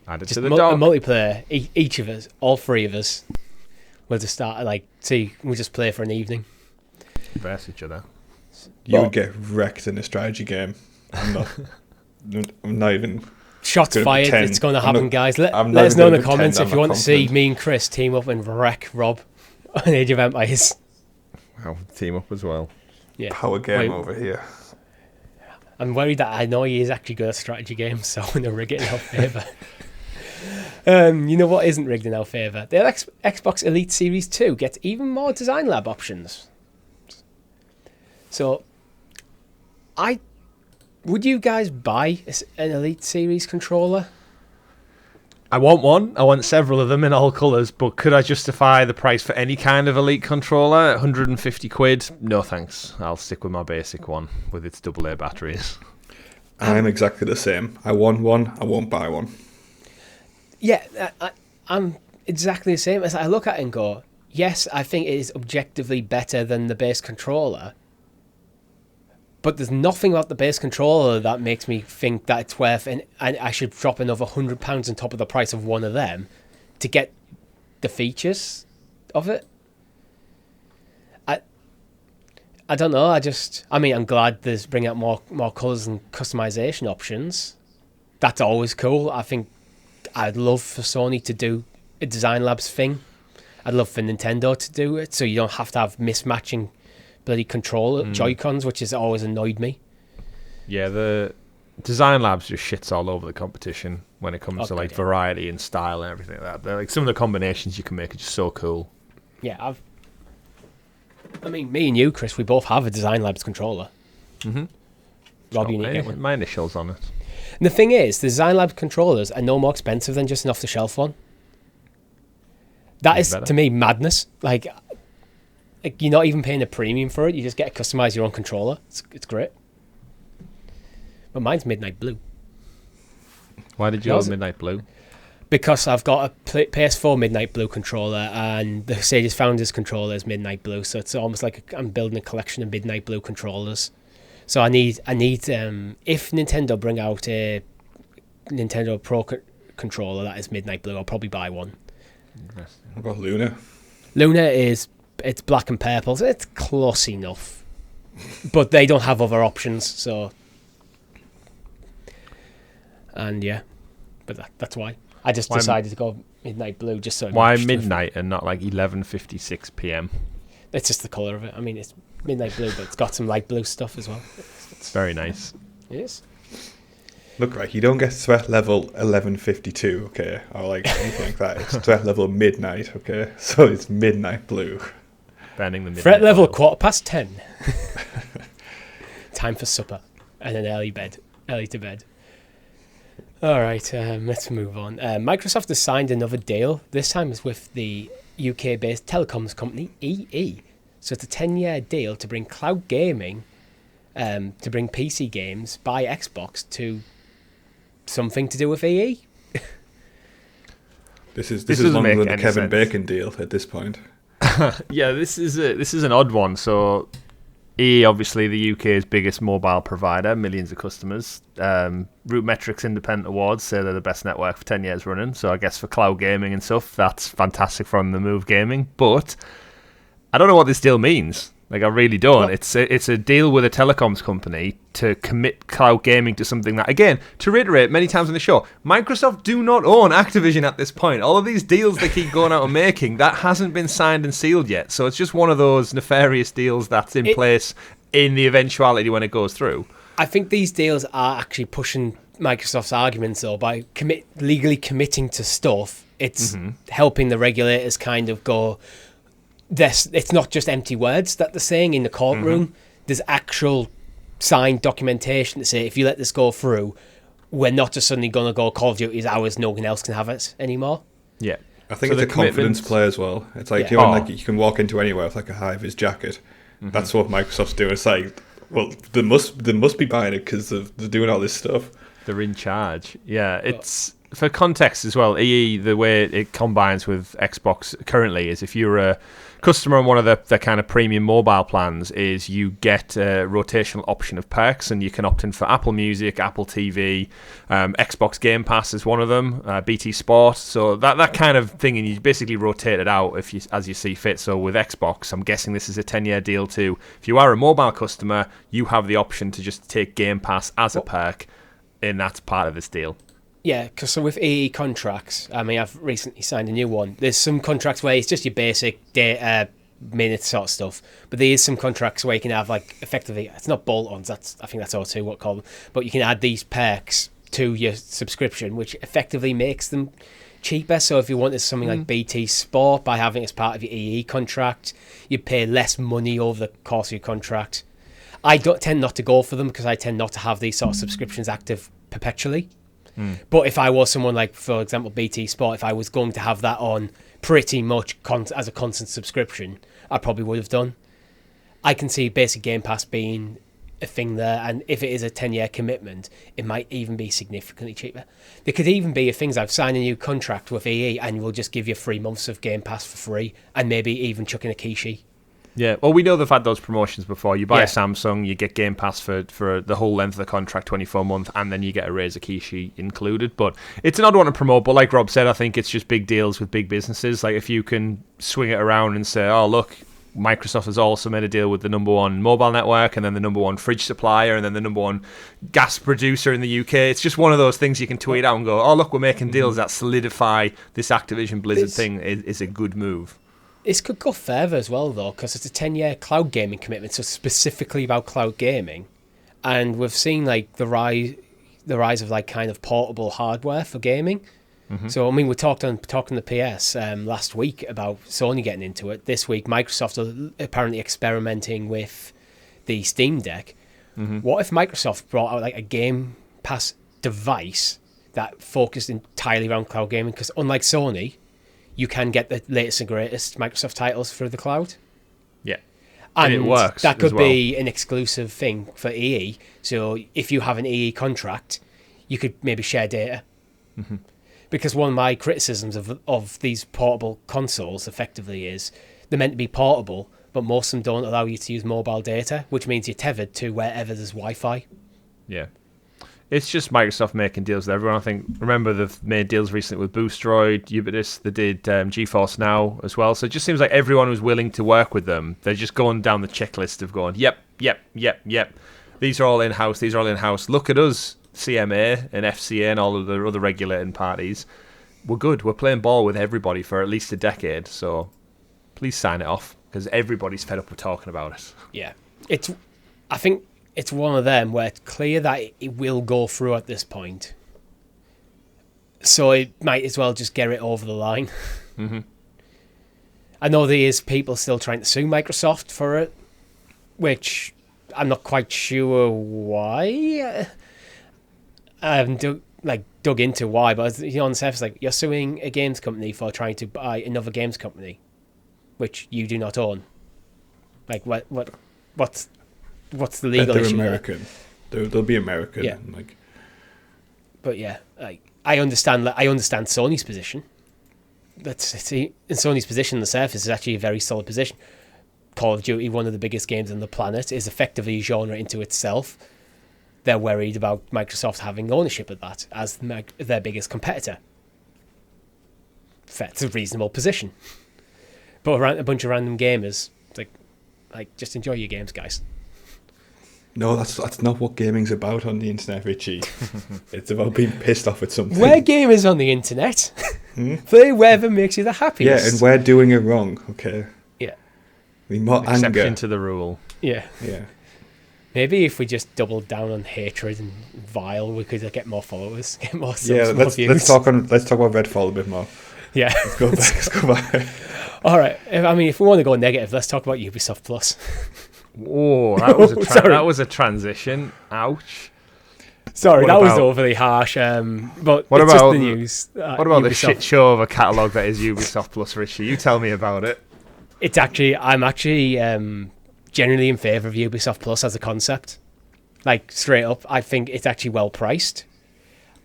Add it just to the a dog. multiplayer. Each of us, all three of us, we'll just start, like, we'll just play for an evening. Verse each other. You would get wrecked in a strategy game. I'm not even... Shots gonna fired. pretend. It's going to I'm happen, not- guys. I'm Let not us even know in the gonna comments pretend if you I'm want to see confident. me and Chris team up and wreck Rob on Age of Empires. Wow, team up as well. Yeah. Power game Wait, over here. I'm worried that I know he is actually good at strategy games, so I'm going to rig it in our favour. You know what isn't rigged in our favour? The Xbox Elite Series 2 gets even more Design Lab options. So, would you guys buy an Elite Series controller? I want one. I want several of them in all colours, but could I justify the price for any kind of Elite controller? 150 quid? No thanks. I'll stick with my basic one with its AA batteries. I'm exactly the same. I want one, I won't buy one. Yeah, I'm exactly the same. As I look at it and go, yes, I think it is objectively better than the base controller, but there's nothing about the base controller that makes me think that it's worth, and I should drop another £100 on top of the price of one of them to get the features of it. I don't know. I'm glad there's bringing out more colours and customization options. That's always cool. I think I'd love for Sony to do a Design Labs thing. I'd love for Nintendo to do it, so you don't have to have mismatching bloody controller Joy-Cons, which has always annoyed me. Yeah, the Design Labs just shits all over the competition when it comes to like yeah. variety and style and everything like that. They're, like, some of the combinations you can make are just so cool. Yeah, me and you, Chris, we both have a Design Labs controller. Mm-hmm. Rob, you need to get one. My initials on it. And the thing is, the Design Labs controllers are no more expensive than just an off-the-shelf one. That is, better. to me, madness. Like, you're not even paying a premium for it. You just get to customize your own controller. It's great. But mine's Midnight Blue. Why did you Yours- have Midnight Blue? Because I've got a PS4 Midnight Blue controller and the Sega Founders controller is Midnight Blue, so it's almost like I'm building a collection of Midnight Blue controllers. So I need if Nintendo bring out a Nintendo Pro controller that is Midnight Blue, I'll probably buy one. I've got Luna. Luna it's black and purple, so it's close enough, but they don't have other options. So, and yeah, but that's why. I just decided to go Midnight Blue just so it Why matched with- midnight and not like 11:56 p.m.? It's just the colour of it. I mean, it's midnight blue, but it's got some light blue stuff as well. It's very nice. Yes. Look, like, you don't get threat level 1152, okay, or like anything like that. It's threat level midnight, okay? So it's midnight blue. Banning the midnight Threat level blue. 10:15. Time for supper and an early to bed. All right, let's move on. Microsoft has signed another deal. This time it's with the UK-based telecoms company EE. So it's a 10-year deal to bring cloud gaming, to bring PC games by Xbox to something to do with EE. This is longer than the Kevin Bacon deal at this point. Yeah, this is an odd one. So EE, obviously the UK's biggest mobile provider, millions of customers. RootMetrics Independent Awards say they're the best network for 10 years running. So I guess for cloud gaming and stuff, that's fantastic from the Move Gaming. But I don't know what this deal means. Like, I really don't. Well, it's a deal with a telecoms company to commit cloud gaming to something that, again, to reiterate many times on the show, Microsoft do not own Activision at this point. All of these deals they keep going out and making, that hasn't been signed and sealed yet. So it's just one of those nefarious deals that's in place in the eventuality when it goes through. I think these deals are actually pushing Microsoft's arguments, though, by legally committing to stuff. It's helping the regulators kind of go... It's not just empty words that they're saying in the courtroom. There's actual signed documentation to say, if you let this go through, we're not just suddenly going to go, Call of Duty is ours, no one else can have it anymore. Yeah. I think it's a confidence play as well. It's like, you can walk into anywhere with like a high-vis jacket. That's what Microsoft's doing. It's like, well, they must be buying it because they're doing all this stuff. They're in charge. Yeah, it's... For context as well, EE, the way it combines with Xbox currently is if you're a customer on one of the kind of premium mobile plans, is you get a rotational option of perks, and you can opt in for Apple Music, Apple TV, Xbox Gamepass is one of them, BT Sport, so that kind of thing, and you basically rotate it out as you see fit. So with Xbox, I'm guessing this is a 10-year deal too. If you are a mobile customer, you have the option to just take Game Pass as a perk, and that's part of this deal. Yeah, because so with EE contracts, I mean, I've recently signed a new one. There's some contracts where it's just your basic data, minutes sort of stuff, but there is some contracts where you can have, like, effectively, it's not bolt-ons, I think that's O2 what call them, but you can add these perks to your subscription, which effectively makes them cheaper. So if you wanted something like BT Sport, by having it as part of your EE contract, you pay less money over the course of your contract. I don't tend not to go for them because I tend not to have these sort of subscriptions active perpetually. But if I was someone like, for example, BT Sport, if I was going to have that on pretty much as a constant subscription, I probably would have done. I can see basic Game Pass being a thing there, and if it is a 10-year commitment, it might even be significantly cheaper. There could even be things I've signed a new contract with EE and we'll just give you 3 months of Game Pass for free, and maybe even chuck in a Kishi. Yeah, well, we know they've had those promotions before. You buy a Samsung, you get Game Pass for the whole length of the contract, 24 months, and then you get a Razer Kishi included. But it's an odd one to promote. But like Rob said, I think it's just big deals with big businesses. Like, if you can swing it around and say, oh, look, Microsoft has also made a deal with the number one mobile network, and then the number one fridge supplier, and then the number one gas producer in the UK. It's just one of those things you can tweet out and go, oh, look, we're making deals that solidify this Activision Blizzard thing is a good move. This could go further as well, though, because it's a 10-year cloud gaming commitment, so specifically about cloud gaming. And we've seen, like, the rise of, like, kind of portable hardware for gaming. So, I mean, we talked on the PS last week about Sony getting into it. This week, Microsoft are apparently experimenting with the Steam Deck. What if Microsoft brought out, like, a Game Pass device that focused entirely around cloud gaming? Because unlike Sony, you can get the latest and greatest Microsoft titles through the cloud. Yeah. And it works. That could be an exclusive thing for EE. So if you have an EE contract, you could maybe share data. Because one of my criticisms of these portable consoles effectively is they're meant to be portable, but most of them don't allow you to use mobile data, which means you're tethered to wherever there's Wi-Fi. Yeah. It's just Microsoft making deals with everyone. I think, remember, they've made deals recently with Boostroid, Ubisoft, they did GeForce Now as well. So it just seems like everyone who's willing to work with them, they're just going down the checklist of going, yep. These are all in-house. Look at us, CMA and FCA and all of the other regulating parties. We're good. We're playing ball with everybody for at least a decade. So please sign it off. because everybody's fed up with talking about it. Yeah. I think it's one of them where it's clear that it will go through at this point. So it might as well just get it over the line. Mm-hmm. I know there is people still trying to sue Microsoft for it, which I'm not quite sure why. I haven't dug into why, but on the surface, like, you're suing a games company for trying to buy another games company, which you do not own. Like, what's the legal They're issue? American. They'll be American. Yeah. Like, but yeah, like, I understand Sony's position. In Sony's position on the surface is actually a very solid position. Call of Duty, one of the biggest games on the planet, is effectively a genre into itself. They're worried about Microsoft having ownership of that as their biggest competitor. That's a reasonable position. But a bunch of random gamers, it's like just enjoy your games, guys. no, that's not what gaming's about on the internet, Richie. It's about being pissed off at something. We're gamers on the internet. Play wherever makes you the happiest. Yeah, and we're doing it wrong, okay? Yeah. I mean, more Exception anger. to the rule. Yeah. Yeah. Maybe if we just doubled down on hatred and vile, we could get more followers, get more subs, Yeah, more let's views. talk about Redfall a bit more. Yeah. Let's go back. All right. If we want to go negative, let's talk about Ubisoft Plus. Oh, that was Sorry. that was a transition. Ouch. Sorry, What that was about- overly harsh. But What it's about- just the news. What about the Ubisoft- shit show of a catalogue that is Ubisoft Plus, Richie? You tell me about it. I'm actually generally in favour of Ubisoft Plus as a concept. Like, straight up, I think it's actually well priced.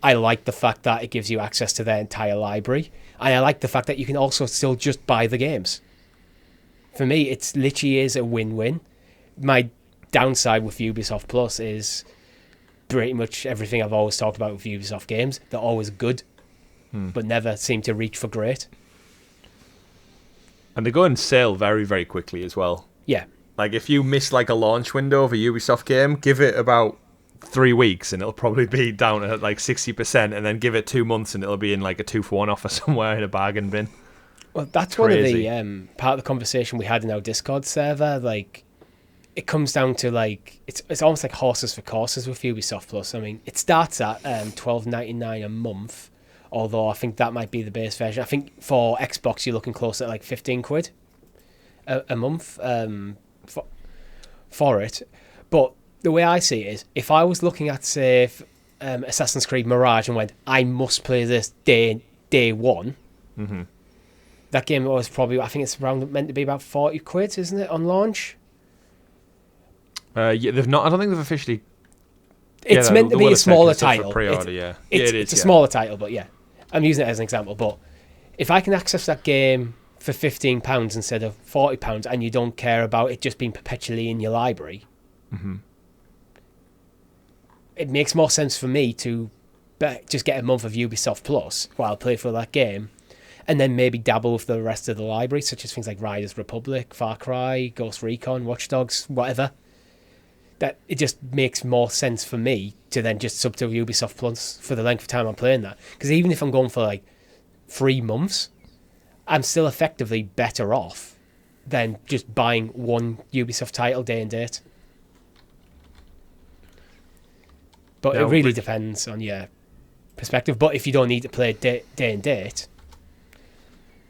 I like the fact that it gives you access to their entire library. And I like the fact that you can also still just buy the games. For me, it literally is a win-win. My downside with Ubisoft Plus is pretty much everything I've always talked about with Ubisoft games. They're always good, but never seem to reach for great. And they go on sale very, very quickly as well. Yeah. Like, if you miss like a launch window of a Ubisoft game, give it about 3 weeks and it'll probably be down at like 60%, and then give it 2 months and it'll be in like a 2-for-1 offer somewhere in a bargain bin. Well, that's Crazy. one of the part of the conversation we had in our Discord server. Like, it comes down to like it's almost like horses for courses with Ubisoft Plus. I mean, it starts at $12.99 a month, although I think that might be the base version. I think for Xbox you're looking close at like £15 a month for it. But the way I see it is, if I was looking at, say, Assassin's Creed Mirage and went, I must play this day one, that game was probably, I think it's meant to be about £40, isn't it, on launch? Yeah, they've not. I don't think they've officially. It's meant to be a smaller title. Pre-order, yeah. It's a smaller title, but yeah. I'm using it as an example. But if I can access that game for £15 instead of £40, and you don't care about it just being perpetually in your library, it makes more sense for me to just get a month of Ubisoft Plus while I play for that game, and then maybe dabble with the rest of the library, such as things like Riders Republic, Far Cry, Ghost Recon, Watch Dogs, whatever. That it just makes more sense for me to then just sub to Ubisoft Plus for the length of time I'm playing that. Because even if I'm going for like 3 months, I'm still effectively better off than just buying one Ubisoft title day and date. But Now, it really depends on your perspective. But if you don't need to play day and date,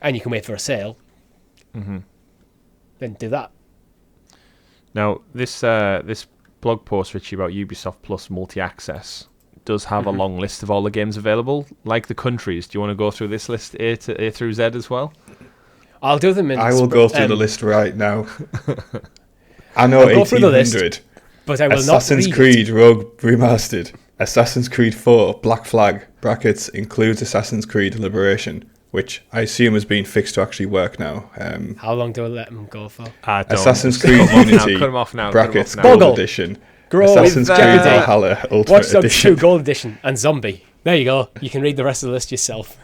and you can wait for a sale, then do that. Now, this blog post, Richie, about Ubisoft Plus multi-access does have a long list of all the games available, like the countries. Do you want to go through this list A through Z as well? I'll do them in... I will go through the list right now. I know I'll go through the list, 1800. but I will Assassin's not read Creed Rogue Remastered. Assassin's Creed 4 Black Flag brackets includes Assassin's Creed Liberation, which I assume has been fixed to actually work now. How long do I let them go for? Assassin's Creed Cut Unity them off now. brackets cut 'em off now. Gold Edition. Grow Assassin's with Creed Jeopardy. Valhalla Ultimate Watch Dogs Edition. 2 Gold Edition and Zombie. There you go. You can read the rest of the list yourself.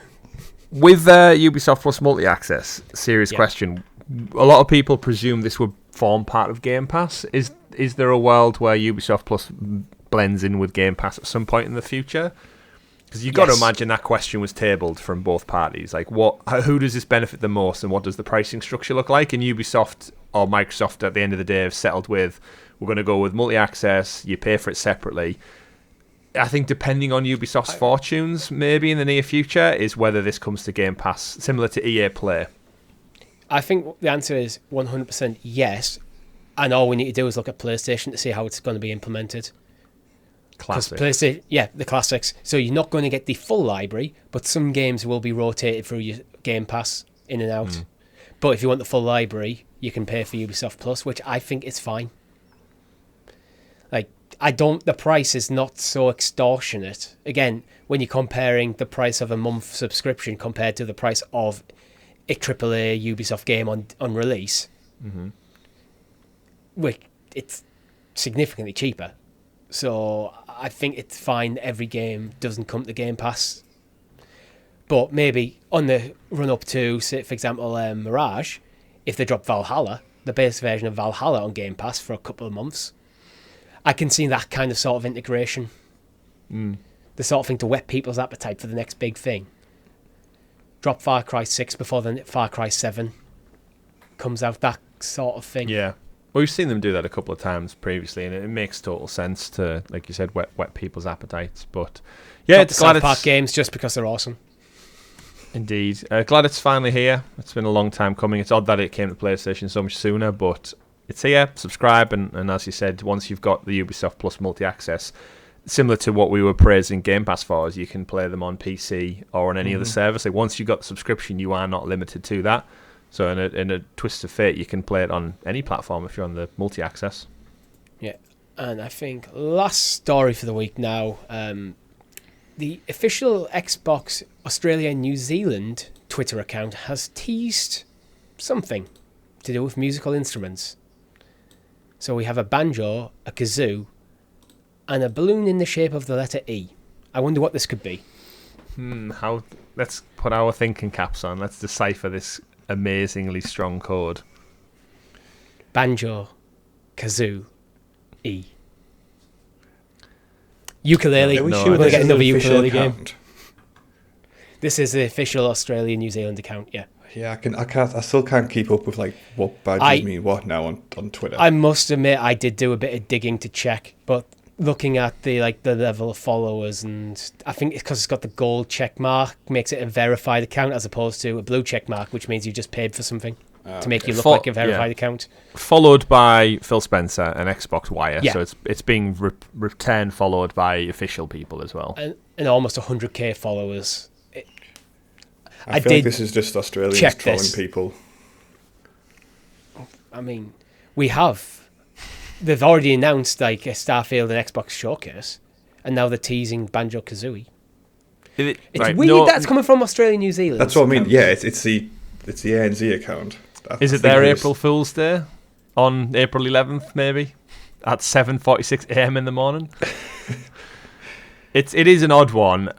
With Ubisoft Plus multi-access, serious question. A lot of people presume this would form part of Game Pass. Is there a world where Ubisoft Plus blends in with Game Pass at some point in the future? Because you've got to imagine that question was tabled from both parties. Like, who does this benefit the most, and what does the pricing structure look like? And Ubisoft or Microsoft at the end of the day have settled with, we're going to go with multi-access, you pay for it separately. I think depending on Ubisoft's fortunes, maybe in the near future, is whether this comes to Game Pass, similar to EA Play. I think the answer is 100% yes, and all we need to do is look at PlayStation to see how it's going to be implemented. Classic. PlayStation, yeah, the classics. So you're not going to get the full library, but some games will be rotated through your Game Pass in and out. But if you want the full library, you can pay for Ubisoft Plus, which I think is fine. Like, the price is not so extortionate. Again, when you're comparing the price of a month subscription compared to the price of a AAA Ubisoft game on release, which it's significantly cheaper. So I think it's fine every game doesn't come to Game Pass. But maybe on the run-up to, say, for example, Mirage, if they drop Valhalla, the base version of Valhalla on Game Pass for a couple of months, I can see that kind of sort of integration. The sort of thing to whet people's appetite for the next big thing. Drop Far Cry 6 before the Far Cry 7 comes out, that sort of thing. Yeah. Well, we've seen them do that a couple of times previously, and it makes total sense to, like you said, whet people's appetites. But yeah, Not it's the glad South Park it's games just because they're awesome. indeed glad it's finally here. It's been a long time coming. It's odd that it came to PlayStation so much sooner, but it's here. Subscribe, and as you said, once you've got the Ubisoft Plus multi-access, similar to what we were praising Game Pass for, is you can play them on PC or on any other service. Like, once you've got the subscription, you are not limited to that. So in a twist of fate, you can play it on any platform if you're on the multi-access. Yeah, and I think last story for the week now, the official Xbox Australia and New Zealand Twitter account has teased something to do with musical instruments. So we have a banjo, a kazoo, and a balloon in the shape of the letter E. I wonder what this could be. Let's put our thinking caps on. Let's decipher this amazingly strong code. Banjo, kazoo, E. Ukulele. Are we No, sure we're gonna this get is another an official ukulele game. account? This is the official Australia New Zealand account. Yeah. Yeah, I still can't keep up with like what badges mean what now on Twitter. I must admit, I did do a bit of digging to check, but looking at the level of followers, and I think it's because it's got the gold check mark, makes it a verified account as opposed to a blue check mark, which means you just paid for something to make you look like a verified account. Followed by Phil Spencer and Xbox Wire, Yeah. so it's being returned, followed by official people as well. And almost 100k followers. I feel like this is just Australians check trolling this. people. I mean, they've already announced like a Starfield and Xbox showcase, and now they're teasing Banjo-Kazooie. It's weird that's coming from Australia, New Zealand. That's what I mean. Yeah, it's the ANZ account. Is it their April Fool's Day on April 11th, maybe at 7:46 a.m. in the morning? It is an odd one.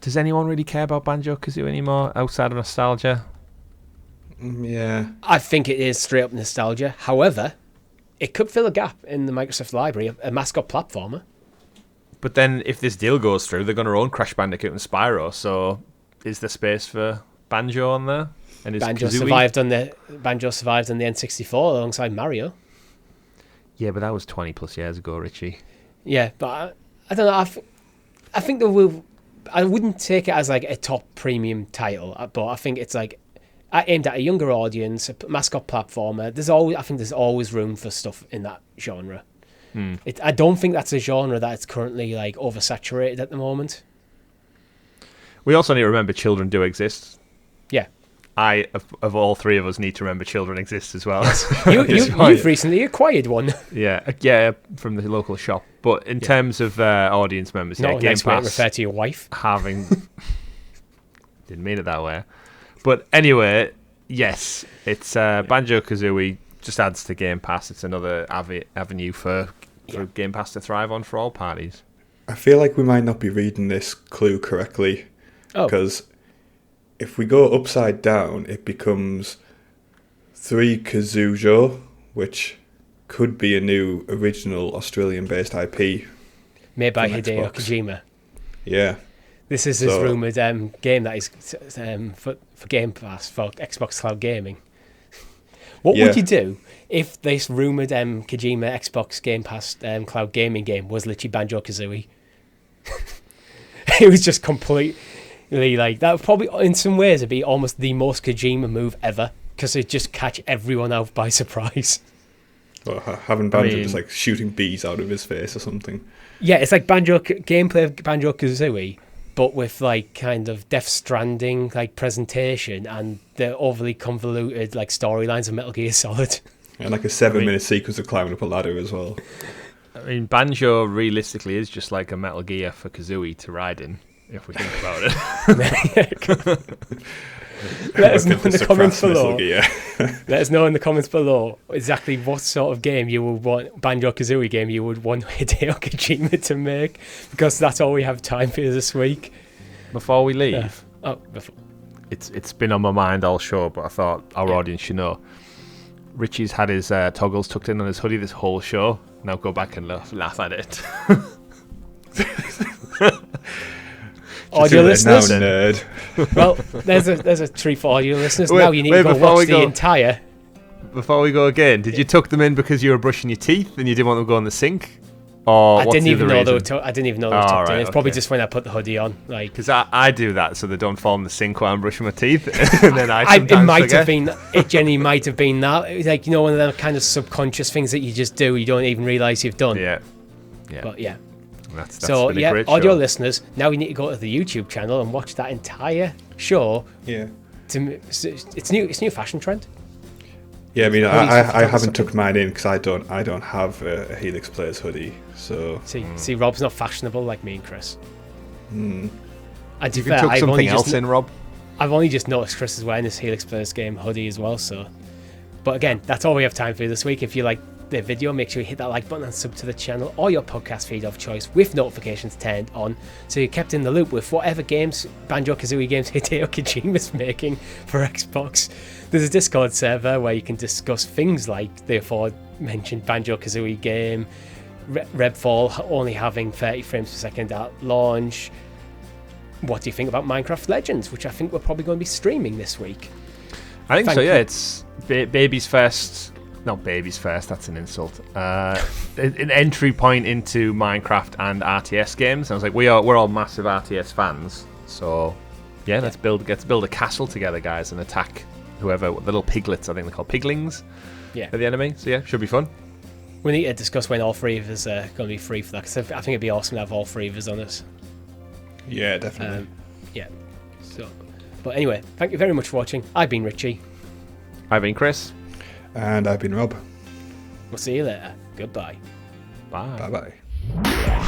Does anyone really care about Banjo-Kazooie anymore outside of nostalgia? Yeah. I think it is straight up nostalgia. However, it could fill a gap in the Microsoft library, a mascot platformer. But then if this deal goes through, they're going to own Crash Bandicoot and Spyro, so is there space for Banjo on there? And is Banjo Kazooie? survived on the N64 alongside Mario. Yeah, but that was 20 plus years ago, Richie. Yeah, but I don't know. I think there will. I wouldn't take it as like a top premium title, but I think it's like aimed at a younger audience, a mascot platformer. I think there's always room for stuff in that genre. I don't think that's a genre that's currently like oversaturated at the moment. We also need to remember children do exist. Yeah. Of all three of us, need to remember children exist as well. You've recently acquired one. Yeah, from the local shop. But in terms of audience members, Not a nice way to Pass refer to your wife. Didn't mean it that way. But anyway, yes, it's Banjo-Kazooie just adds to Game Pass. It's another avenue for Game Pass to thrive on for all parties. I feel like we might not be reading this clue correctly, because if we go upside down, it becomes 3 Kazoojo, which could be a new original Australian-based IP made by from Hideo Xbox. Kojima. Yeah. This is his rumoured game that is for Game Pass, for Xbox Cloud Gaming. What would you do if this rumoured Kojima Xbox Game Pass cloud gaming game was literally Banjo-Kazooie? It was just completely like... That would probably, in some ways, it'd be almost the most Kojima move ever, because it'd just catch everyone out by surprise. Or having Banjo just like shooting bees out of his face or something. Yeah, it's like gameplay of Banjo-Kazooie, but with like kind of Death Stranding like presentation and the overly convoluted like storylines of Metal Gear Solid. And like a 7-minute sequence of climbing up a ladder as well. I mean, Banjo realistically is just like a Metal Gear for Kazooie to ride in, if we think about it. Let us know in the comments below. Let us know in the comments below exactly what sort of game you would want, Banjo-Kazooie game you would want Hideo Kojima to make, because that's all we have time for this week. Before we leave, it's been on my mind all show, but I thought our audience should know. Richie's had his toggles tucked in on his hoodie this whole show. Now go back and laugh at it. Audio listeners, now, nerd. Well, there's a treat for audio listeners. Now you need to go watch the entire. Before we go again, did you tuck them in because you were brushing your teeth and you didn't want them to go in the sink? Or I didn't even know they were tucked in. It's probably just when I put the hoodie on, like because I do that so they don't fall in the sink while I'm brushing my teeth, and then it genuinely might have been that. It was like, you know, one of them kind of subconscious things that you just do, you don't even realise you've done. Yeah. But yeah. That's so been a great audio show. Listeners, now you need to go to the YouTube channel and watch that entire show. Yeah. It's new fashion trend. Yeah, I mean, I haven't tucked mine in because I don't have a Helix Plays hoodie. So see, Rob's not fashionable like me and Chris. Mm. And you can tuck something else in, Rob. I've only just noticed Chris is wearing this Helix Plays game hoodie as well. So, but again, that's all we have time for this week. If you like the video, make sure you hit that like button and sub to the channel or your podcast feed of choice with notifications turned on, so you're kept in the loop with whatever games, Banjo-Kazooie games, Hideo Kojima's making for Xbox. There's a Discord server where you can discuss things like the aforementioned Banjo-Kazooie game, Redfall only having 30 frames per second at launch. What do you think about Minecraft Legends, which I think we're probably going to be streaming this week? I think so, yeah. It's baby's first... Not baby's first, that's an insult. An entry point into Minecraft and RTS games. I was like, we're all massive RTS fans, so yeah, let's build a castle together, guys, and attack whoever. The little piglets, I think they're called piglings. Yeah, are the enemy. So yeah, should be fun. We need to discuss when all three of us are going to be free for that, because I think it'd be awesome to have all three of us on us. Yeah, definitely. Yeah. So, but anyway, thank you very much for watching. I've been Richie. I've been Chris. And I've been Rob. We'll see you later. Goodbye. Bye. Bye-bye.